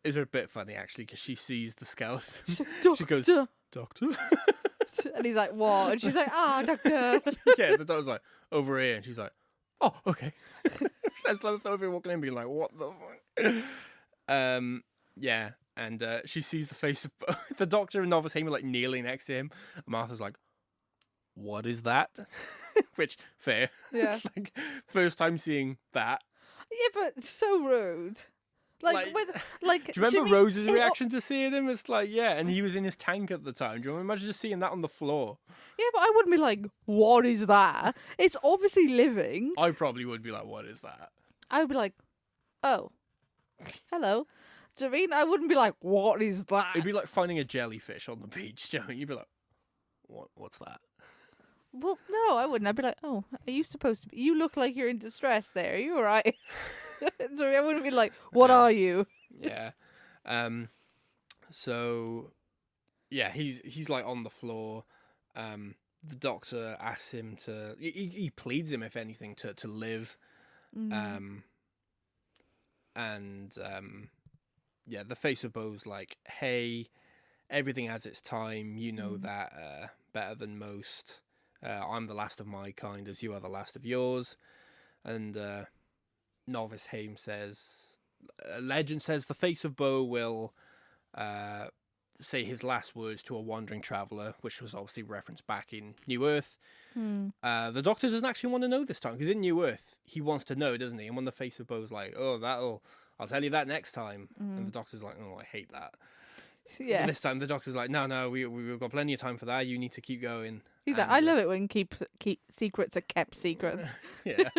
It's a bit funny actually, because she sees the skeleton. She's like, Doctor. She goes, "Doctor?" And he's like, "What?" And she's like, Doctor. Yeah, the Doctor's like, "Over here," and she's like, "Oh, okay." That's like over walking in, being like, "What the fuck?" And she sees the Face of the Doctor and Novice Haim are like kneeling next to him. And Martha's like, "What is that?" Which, fair. Yeah. It's like first time seeing that. Yeah, but so rude. Do you remember Rose's reaction to seeing him? It's like, yeah, and he was in his tank at the time. Do you imagine just seeing that on the floor? Yeah, but I wouldn't be like, "What is that?" It's obviously living. I probably would be like, "What is that?" I would be like, "Oh, hello." Do you know what I mean? I wouldn't be like, "What is that?" It'd be like finding a jellyfish on the beach. Do you know what I mean? You'd be like, "What's that?" Well, no, I wouldn't. I'd be like, "Oh, are you supposed to be? You look like you're in distress there. Are you all right?" I wouldn't be like, "What are you?" Yeah. So, yeah, he's like on the floor. The Doctor asks him to. He pleads him, if anything, to live. The Face of Bo's like, "Hey, everything has its time. You know that better than most. I'm the last of my kind, as you are the last of yours." And Novice Haim says, legend says the Face of Bo will say his last words to a wandering traveller, which was obviously referenced back in New Earth. The Doctor doesn't actually want to know this time, because in New Earth, he wants to know, doesn't he? And when the Face of Bo's like, "Oh, I'll tell you that next time," and the Doctor's like, "Oh, I hate that." Yeah. But this time the Doctor's like, no, we've got plenty of time for that. You need to keep going. He's like, "I love it when keep secrets are kept secrets." Yeah.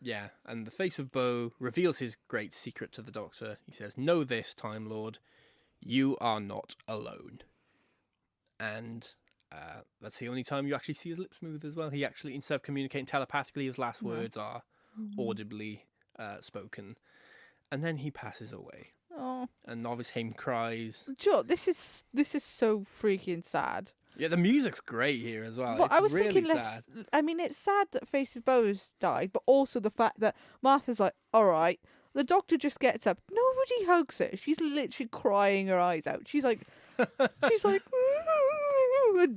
Yeah, and the face of Bo reveals his great secret to the Doctor. He says, "Know this, Time Lord, you are not alone." And that's the only time you actually see his lips move as well. He actually, instead of communicating telepathically, his last words are audibly spoken. And then he passes away. Oh, And Novice Haim cries. Joe, this is so freaking sad. Yeah, the music's great here as well. But It's I was really thinking, sad. I mean, it's sad that Faces Bo's died, but also the fact that Martha's like, all right. The Doctor just gets up. Nobody hugs her. She's literally crying her eyes out. She's like, and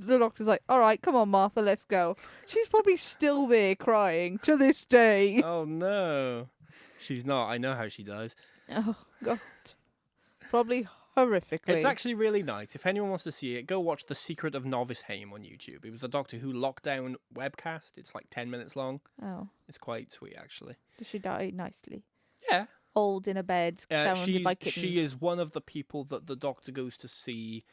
the Doctor's like, all right, come on, Martha, let's go. She's probably still there crying to this day. Oh no, she's not. I know how she dies. Oh God, probably horrifically. It's actually really nice. If anyone wants to see it, go watch The Secret of Novice Haim on YouTube. It was a Doctor Who lockdown webcast. It's like 10 minutes long. Oh, It's quite sweet, actually. does she die nicely? Yeah. Old in a bed, surrounded by kittens. She is one of the people that the Doctor goes to see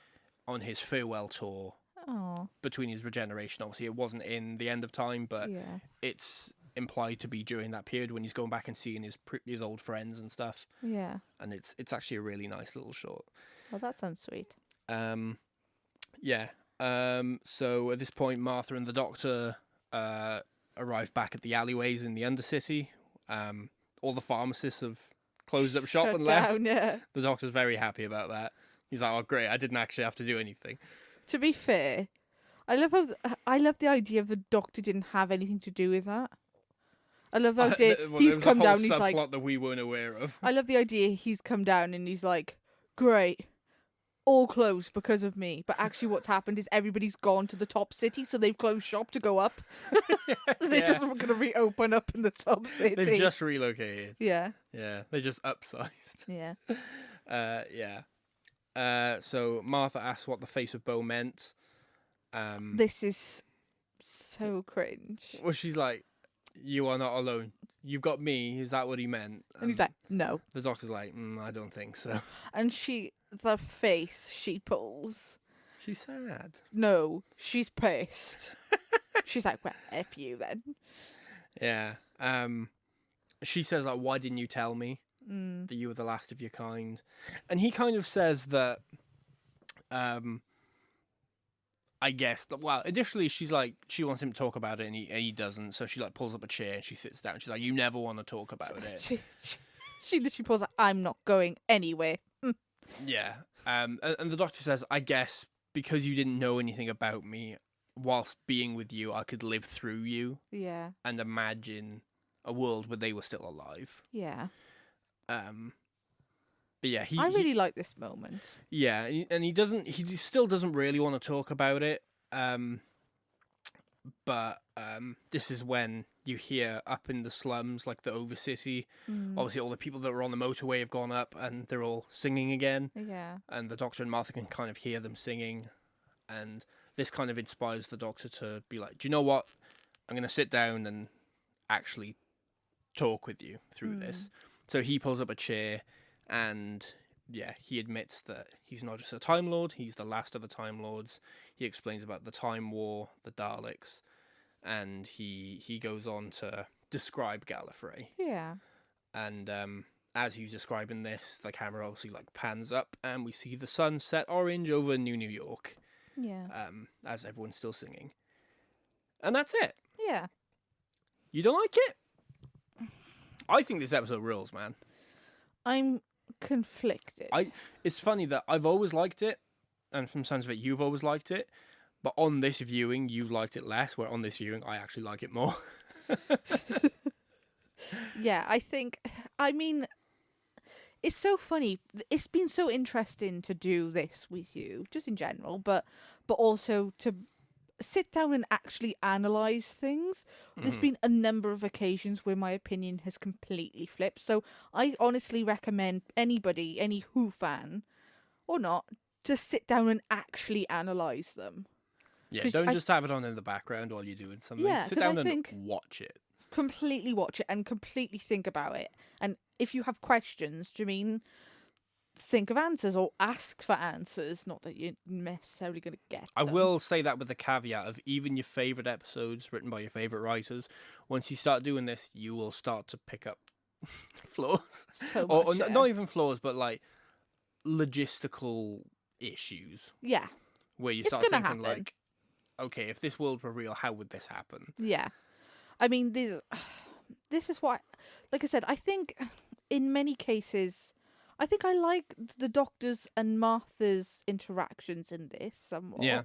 on his farewell tour Oh, between his regeneration. Obviously, it wasn't in the end of time, but yeah, it's implied to be during that period when he's going back and seeing his old friends and stuff. yeah. And it's actually a really nice little short. Well, that sounds sweet. Yeah. So at this point, Martha and the Doctor arrive back at the alleyways in the Undercity. All the pharmacists have closed up shop Shut and left. down, yeah. The Doctor's very happy about that. He's like, "Oh, great! I didn't actually have to do anything." To be fair, I love the idea of the Doctor didn't have anything to do with that. I love the idea he's come down. And he's like, subplot that we weren't aware of. I love the idea he's come down and he's like, great, all closed because of me. But actually, what's happened is everybody's gone to the top city, so they've closed shop to go up. They're just going to reopen up in the top city. They've just relocated. Yeah. Yeah, they just upsized. Yeah. Yeah. So Martha asks what the face of Bo meant. This is so cringe. Well, she's like, "You are not alone. You've got me." Is that what he meant? And he's like, no. The Doctor's like, "I don't think so." And the face she pulls. She's sad. No, she's pissed. She's like, well, F you then. Yeah. She says, like, "Why didn't you tell me that you were the last of your kind?" And he kind of says that, I guess, well, initially she's like, she wants him to talk about it, and he doesn't. So she like pulls up a chair and she sits down. She's like, "You never want to talk about it." She literally pulls like, I'm not going anywhere. Yeah. And the Doctor says, "I guess because you didn't know anything about me, whilst being with you, I could live through you Yeah. and imagine a world where they were still alive." Yeah. But yeah, I really like this moment. Yeah, and he still doesn't really want to talk about it. But this is when you hear up in the slums, like the Overcity, obviously all the people that were on the motorway have gone up and they're all singing again. Yeah. And the Doctor and Martha can kind of hear them singing. And this kind of inspires the Doctor to be like, "Do you know what? I'm going to sit down and actually talk with you through this." So he pulls up a chair and, yeah, he admits that he's not just a Time Lord, he's the last of the Time Lords. He explains about the Time War, the Daleks, and he goes on to describe Gallifrey. Yeah. And as he's describing this, the camera obviously like pans up and we see the sun set orange over New York. Yeah. As everyone's still singing. And that's it. Yeah. You don't like it? I think this episode rules, man. I'm conflicted. It's funny that I've always liked it, and from sounds of it, you've always liked it, but on this viewing, you've liked it less, where on this viewing, I actually like it more. Yeah, I mean, it's so funny. It's been so interesting to do this with you, just in general, but also to sit down and actually analyze things. There's been a number of occasions where my opinion has completely flipped. So I honestly recommend anybody, any Who fan or not, to sit down and actually analyze them. Yeah, don't just have it on in the background while you're doing something. Yeah, sit down and watch it. Completely watch it and completely think about it. And if you have questions, do you mean think of answers or ask for answers. Not that you're necessarily going to get I them. will say that with the caveat of even your favourite episodes written by your favourite writers, once you start doing this, you will start to pick up flaws. So much, or yeah. not even flaws, but like logistical issues. Yeah. Where you It's start gonna thinking happen. like, okay, if this world were real, how would this happen? Yeah. I mean, this is why, like I said, I think in many cases, I think I like the Doctor's and Martha's interactions in this somewhat. Yeah.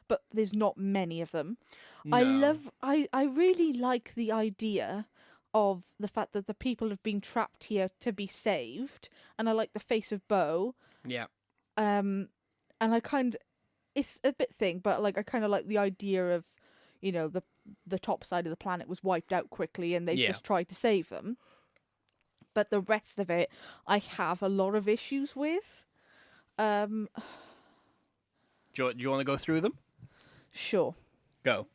But there's not many of them. No. I really like the idea of the fact that the people have been trapped here to be saved. And I like the face of Bo. Yeah. And I it's a bit thing, but like I kind of like the idea of, you know, the top side of the planet was wiped out quickly and they just tried to save them. But the rest of it, I have a lot of issues with. Do you want to go through them? Sure. Go.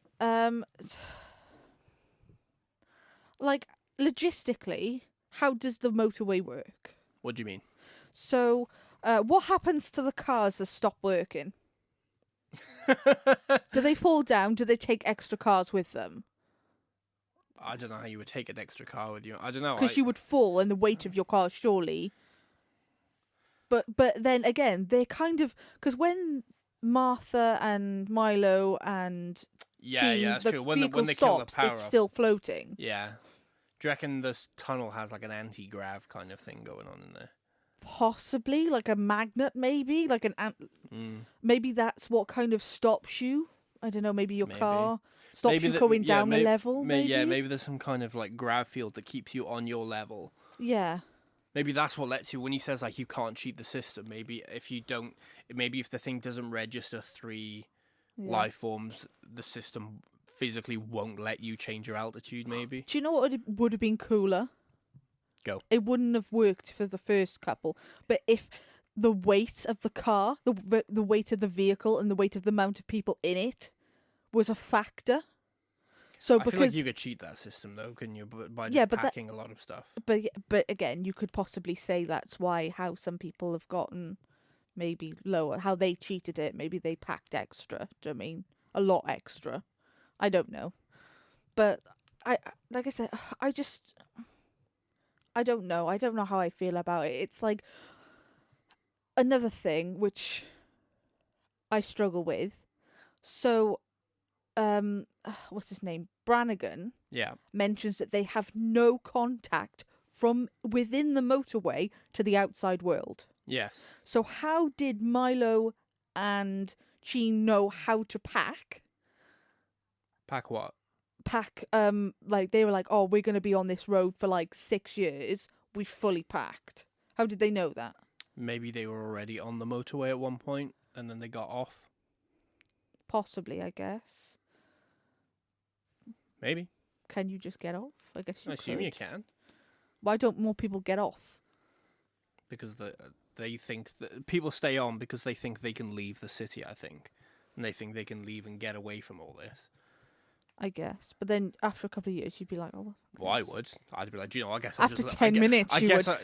Like logistically, how does the motorway work? What do you mean? So, what happens to the cars that stop working? Do they fall down? Do they take extra cars with them? I don't know how you would take an extra car with you. I don't know. Because you would fall and the weight of your car, surely. But then again, they're kind of... Because when Martha and Milo and Jean, that's the true. When vehicle they kill the stops, power it's off. still floating. Yeah. Do you reckon this tunnel has like an anti-grav kind of thing going on in there? Possibly, like a magnet, maybe? Like maybe that's what kind of stops you. I don't know, maybe your car stops you going down a level, maybe? Yeah, maybe there's some kind of like grav field that keeps you on your level. Yeah. Maybe that's what lets you, when he says like you can't cheat the system, maybe if the thing doesn't register 3 life forms, the system physically won't let you change your altitude, maybe. Do you know what would have been cooler? Go. It wouldn't have worked for the first couple, but if the weight of the car, the weight of the vehicle, and the weight of the amount of people in it was a factor. So I because feel like you could cheat that system though, couldn't you? By just packing a lot of stuff. But again, you could possibly say that's how some people have gotten maybe lower, how they cheated it. Maybe they packed extra. Do you know what I mean? A lot extra. I don't know. But like I said, I don't know. I don't know how I feel about it. It's like another thing which I struggle with. So, what's his name? Brannigan. Yeah. Mentions that they have no contact from within the motorway to the outside world. Yes. So how did Milo and Jean know how to pack? Pack what? Pack, like they were like, oh, we're going to be on this road for like 6 years. We fully packed. How did they know that? Maybe they were already on the motorway at one point and then they got off. Possibly, I guess. Maybe. Can you just get off? I guess you I assume could. you can. Why don't more people get off? Because they think that people stay on because they think they can leave the city, I think. And they think they can leave and get away from all this. I guess. But then after a couple of years, you'd be like, oh. Well, I would. I'd be like, you know, I guess After 10 minutes,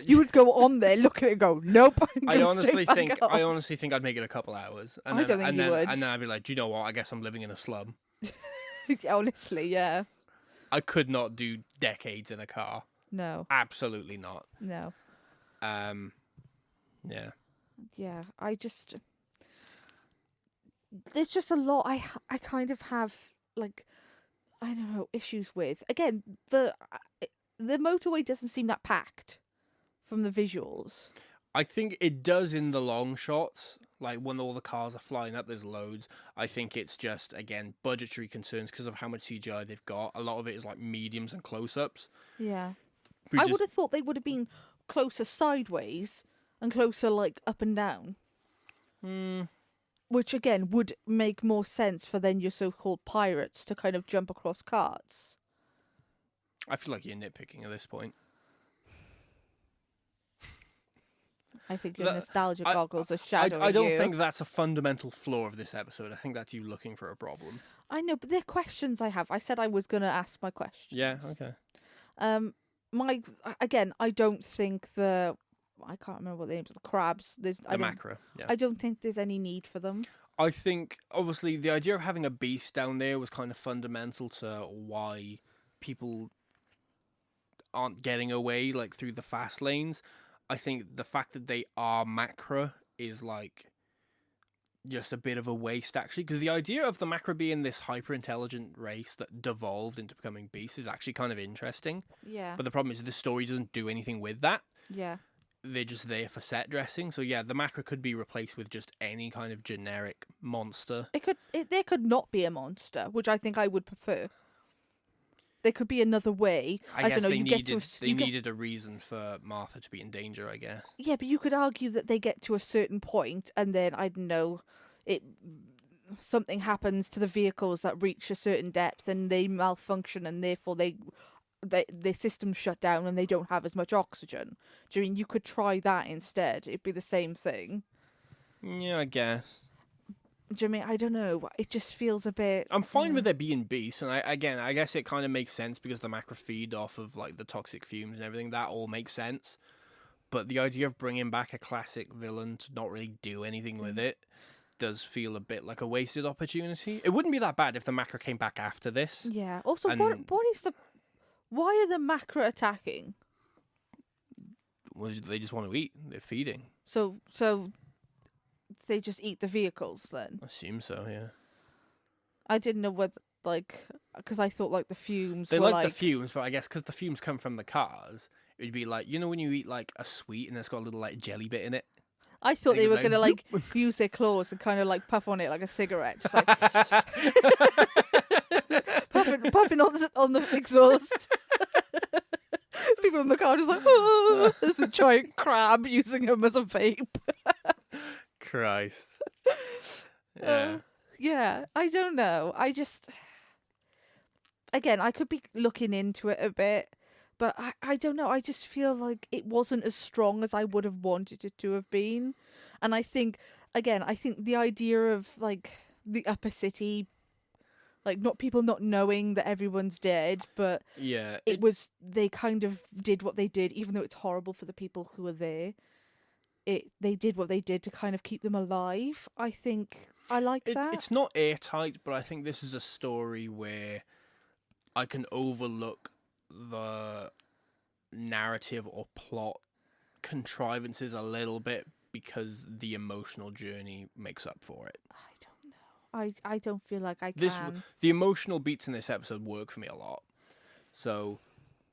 you would go on there, look at it and go, nope. I honestly think I'd make it a couple hours. And I don't think you would. And then I'd be like, do you know what? I guess I'm living in a slum. Honestly, yeah. I could not do decades in a car. No. Absolutely not. No. Yeah. Yeah, there's just a lot I kind of have, like, I don't know, issues with. Again, the motorway doesn't seem that packed from the visuals. I think it does in the long shots. Like, when all the cars are flying up, there's loads. I think it's just, again, budgetary concerns because of how much CGI they've got. A lot of it is, like, mediums and close-ups. Yeah. I would have thought they would have been closer sideways and closer, like, up and down. Which, again, would make more sense for then your so-called pirates to kind of jump across carts. I feel like you're nitpicking at this point. I think your nostalgia goggles are shadowing you. I don't think that's a fundamental flaw of this episode. I think that's you looking for a problem. I know, but they're questions I have. I said I was going to ask my questions. Yeah, okay. Again, I don't think I can't remember what the names of the crabs. The macro. Yeah. I don't think there's any need for them. I think, obviously, the idea of having a beast down there was kind of fundamental to why people aren't getting away, like, through the fast lanes. I think the fact that they are macro is, like, just a bit of a waste, actually, because the idea of the macro being this hyper-intelligent race that devolved into becoming beasts is actually kind of interesting. Yeah. But the problem is the story doesn't do anything with that. Yeah. They're just there for set dressing. So yeah, the macro could be replaced with just any kind of generic monster. There could not be a monster, which I think I would prefer. There could be another way. I guess don't know. they needed a reason for Martha to be in danger, I guess. Yeah, but you could argue that they get to a certain point, and then I don't know, something happens to the vehicles that reach a certain depth, and they malfunction, and therefore their systems shut down, and they don't have as much oxygen. Do you mean you could try that instead? It'd be the same thing. Yeah, I guess. Do you mean, I don't know. It just feels a bit... I'm fine with there being beasts, and I guess it kind of makes sense because the macro feed off of like the toxic fumes and everything. That all makes sense. But the idea of bringing back a classic villain to not really do anything with it does feel a bit like a wasted opportunity. It wouldn't be that bad if the macro came back after this. Yeah. Also, what is the... Why are the macro attacking? Well, they just want to eat. They're feeding. So they just eat the vehicles then? I assume so, yeah. I didn't know whether, like, because I thought, like, the fumes They were like the fumes, but I guess because the fumes come from the cars, it would be like, you know when you eat, like, a sweet and it's got a little, like, jelly bit in it? I thought they were going to, like, use their claws and kind of, like, puff on it like a cigarette. Just like... puffing on the exhaust. People in the car just like, oh, there's a giant crab using him as a vape. Christ. Yeah. Yeah, I don't know. Again, I could be looking into it a bit, but I don't know. I just feel like it wasn't as strong as I would have wanted it to have been. And I think the idea of, like, the upper city, like, not people not knowing that everyone's dead, but yeah, they kind of did what they did, even though it's horrible for the people who are there. They did what they did to kind of keep them alive. I think I like that. It's not airtight, but I think this is a story where I can overlook the narrative or plot contrivances a little bit because the emotional journey makes up for it. I don't know. I don't feel like I can. The emotional beats in this episode work for me a lot. So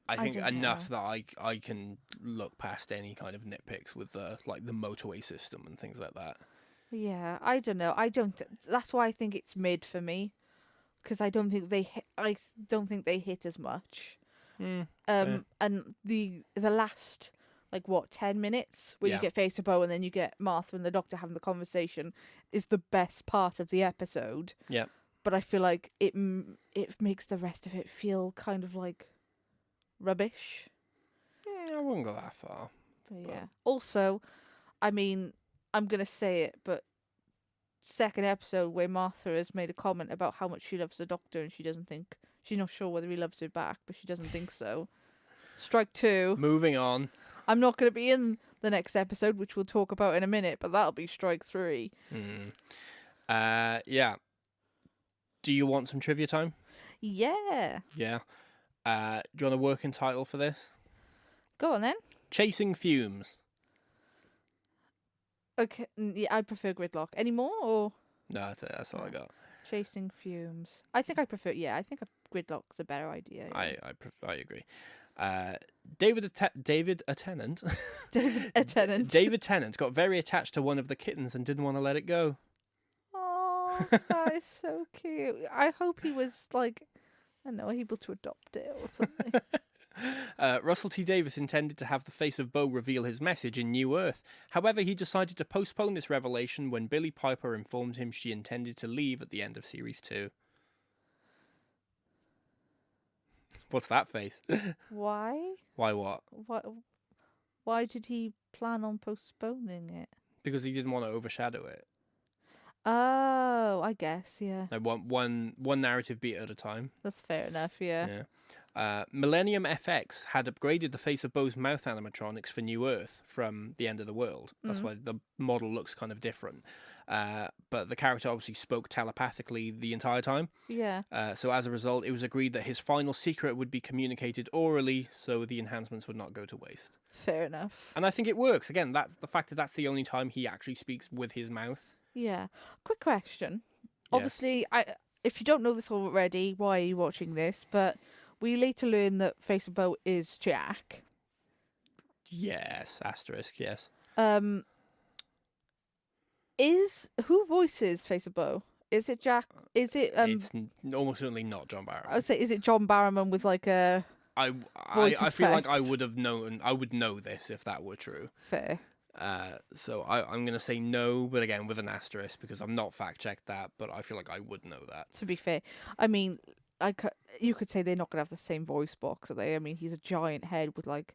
I think enough that I can look past any kind of nitpicks with the motorway system and things like that. Yeah, I don't know. That's why I think it's mid for me, because I don't think they hit as much. And the last 10 minutes where you get face to bow and then you get Martha and the doctor having the conversation is the best part of the episode. Yeah. But I feel like it makes the rest of it feel kind of like rubbish. I wouldn't go that far. But yeah. Also, I mean, I'm going to say it, but second episode where Martha has made a comment about how much she loves the doctor and she's not sure whether he loves her back, but she doesn't think so. Strike 2. Moving on. I'm not going to be in the next episode, which we'll talk about in a minute, but that'll be strike 3. Yeah. Do you want some trivia time? Yeah. Yeah. Do you want a working title for this? Go on then. Chasing Fumes. Okay, yeah, I prefer Gridlock. Any more or? No, that's it. That's all I got. Chasing Fumes. I think I prefer. Yeah, I think Gridlock's a better idea. Yeah. I agree. David a Tennant. David a Tennant. David Tennant got very attached to one of the kittens and didn't want to let it go. Oh, that is so cute. I hope he was able to adopt it or something. Russell T Davies intended to have the face of Bo reveal his message in New Earth. However, he decided to postpone this revelation when Billie Piper informed him she intended to leave at the end of Series 2. What's that face? Why? Why what? Why did he plan on postponing it? Because he didn't want to overshadow it. Oh, Oh, I guess, yeah. Like one narrative beat at a time. That's fair enough, yeah. Millennium FX had upgraded the face of Bo's mouth animatronics for New Earth from the End of the World. That's why the model looks kind of different. But the character obviously spoke telepathically the entire time. Yeah. So as a result, it was agreed that his final secret would be communicated orally, so the enhancements would not go to waste. Fair enough. And I think it works. Again, that's the fact that that's the only time he actually speaks with his mouth. Yeah. Quick question. Yes. Obviously, if you don't know this already, why are you watching this? But we later learn that Face of Bo is Jack. Yes, asterisk, yes. Who voices Face of Bo? Is it Jack? Is it It's almost certainly not John Barrowman. I would say, is it John Barrowman with like a I feel like I would know this if that were true. fair? So I'm going to say no, but again, with an asterisk, because I've not fact-checked that, but I feel like I would know that. To be fair, I mean, you could say they're not gonna have the same voice box, are they? I mean, he's a giant head with like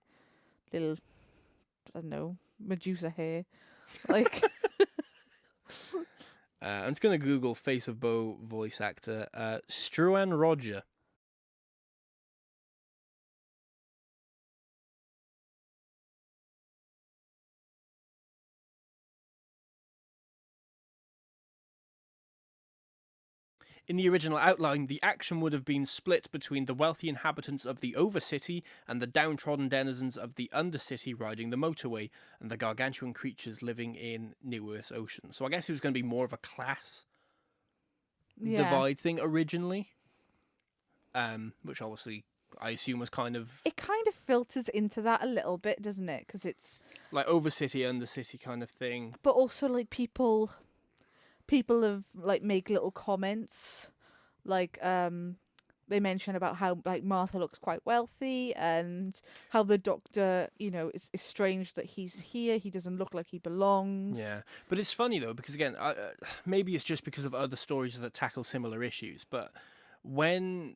little, I don't know, Medusa hair, like. I'm just going to Google Face of Bo voice actor, Struan Roger. In the original outline, the action would have been split between the wealthy inhabitants of the Overcity and the downtrodden denizens of the Undercity riding the motorway, and the gargantuan creatures living in New Earth's ocean. So I guess it was going to be more of a class divide thing originally, which obviously I assume was kind of... It kind of filters into that a little bit, doesn't it? Because it's... like Overcity, Undercity kind of thing. But also, like, people have like make little comments, like they mention about how like Martha looks quite wealthy and how the doctor, you know, is strange that he's here. He doesn't look like he belongs. Yeah, but it's funny though because again, maybe it's just because of other stories that tackle similar issues. But when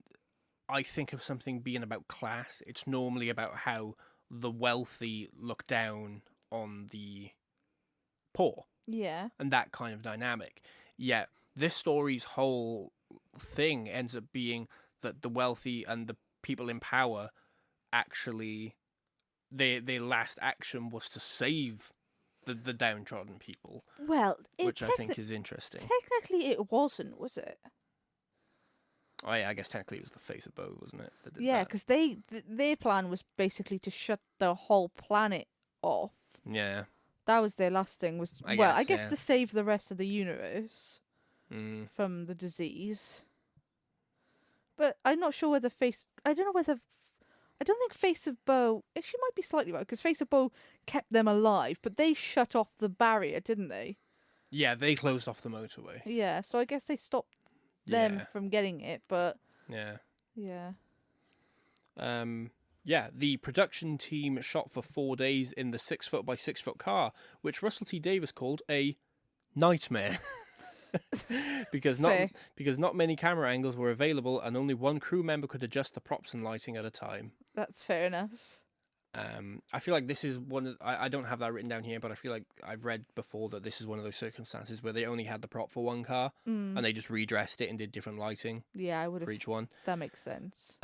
I think of something being about class, it's normally about how the wealthy look down on the poor. Yeah. And that kind of dynamic. Yet this story's whole thing ends up being that the wealthy and the people in power actually, their last action was to save the downtrodden people. Well, which I think is interesting. Technically, it wasn't, was it? Oh yeah, I guess technically it was the Face of Bo, wasn't it? Yeah, because their plan was basically to shut the whole planet off. Yeah. That was their last thing. I guess to save the rest of the universe from the disease. But I'm not sure whether I don't think Face of Bo... She might be slightly right, because Face of Bo kept them alive, but they shut off the barrier, didn't they? Yeah, they closed off the motorway. Yeah, so I guess they stopped them from getting it, but... Yeah. Yeah. Yeah, the production team shot for 4 days in the 6-foot by 6-foot car, which Russell T Davies called a nightmare. because not many camera angles were available and only one crew member could adjust the props and lighting at a time. That's fair enough. I feel like this is one... I don't have that written down here, but I feel like I've read before that this is one of those circumstances where they only had the prop for one car and they just redressed it and did different lighting for each one. That makes sense.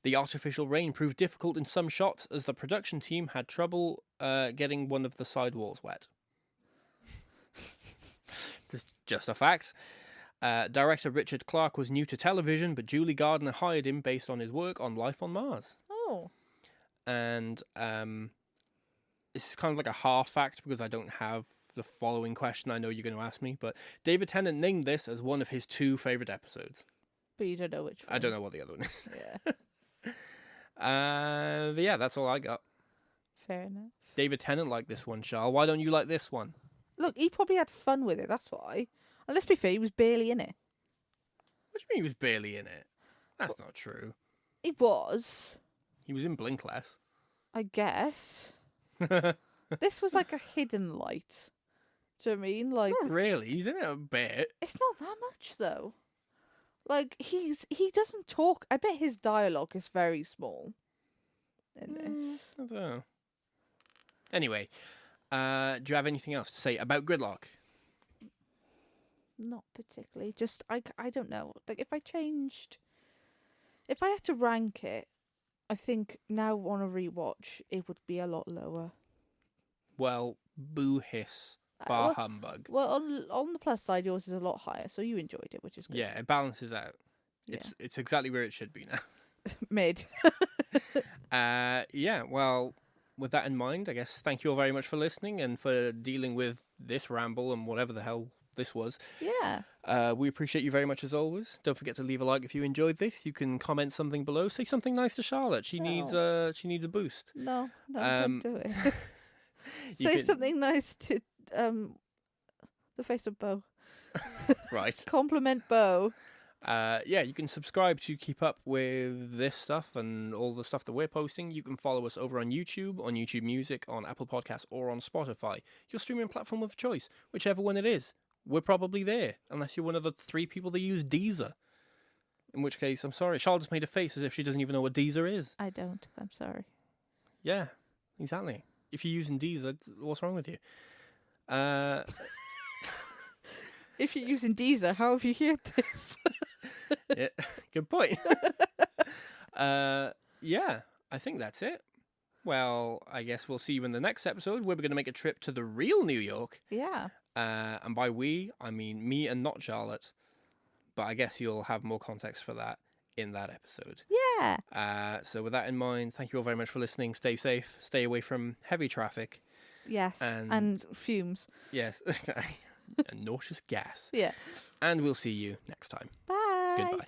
The artificial rain proved difficult in some shots as the production team had trouble getting one of the sidewalls wet. Just a fact. Director Richard Clarke was new to television, but Julie Gardner hired him based on his work on Life on Mars. Oh. And this is kind of like a half fact because I don't have the following question I know you're going to ask me, but David Tennant named this as one of his 2 favourite episodes. But you don't know which one. I don't know what the other one is. Yeah. But yeah, that's all I got. Fair enough. David Tennant liked this one, Charles. Why don't you like this one? Look, he probably had fun with it, that's why. And let's be fair, he was barely in it. What do you mean he was barely in it? That's not true. He was. He was in Blink less. I guess. This was like a hidden light. Do you know what I mean? Like, Not really. He's in it a bit. it's not that much, though. Like, he doesn't talk. I bet his dialogue is very small in this. I don't know. Anyway, do you have anything else to say about Gridlock? Not particularly. Just I don't know. Like if I had to rank it, I think now on a rewatch it would be a lot lower. Well, boo hiss, bar humbug. Well, on the plus side, yours is a lot higher, so you enjoyed it, which is good. Yeah, it balances out. Yeah. It's exactly where it should be now. Mid. Yeah, well, with that in mind, I guess thank you all very much for listening and for dealing with this ramble and whatever the hell this was. Yeah. We appreciate you very much as always. Don't forget to leave a like if you enjoyed this. You can comment something below. Say something nice to Charlotte. She needs a boost. No, don't do it. Say something nice to the face of Bo. Right. Compliment Bo. Yeah, you can subscribe to keep up with this stuff and all the stuff that we're posting. You can follow us over on YouTube Music, on Apple Podcasts, or on Spotify. Your streaming platform of choice, whichever one it is. We're probably there, unless you're one of the 3 people that use Deezer. In which case, I'm sorry. Charlotte just made a face as if she doesn't even know what Deezer is. I don't. I'm sorry. Yeah, exactly. If you're using Deezer, what's wrong with you? If you're using Deezer, how have you heard this? Yeah, good point. Yeah, I think that's it. Well, I guess we'll see you in the next episode where we're going to make a trip to the real New York. Yeah. And by we, I mean me and not Charlotte. But I guess you'll have more context for that in that episode. Yeah. So with that in mind, thank you all very much for listening. Stay safe. Stay away from heavy traffic. Yes. And fumes. Yes. And nauseous gas. Yeah. And we'll see you next time. Bye. Goodbye.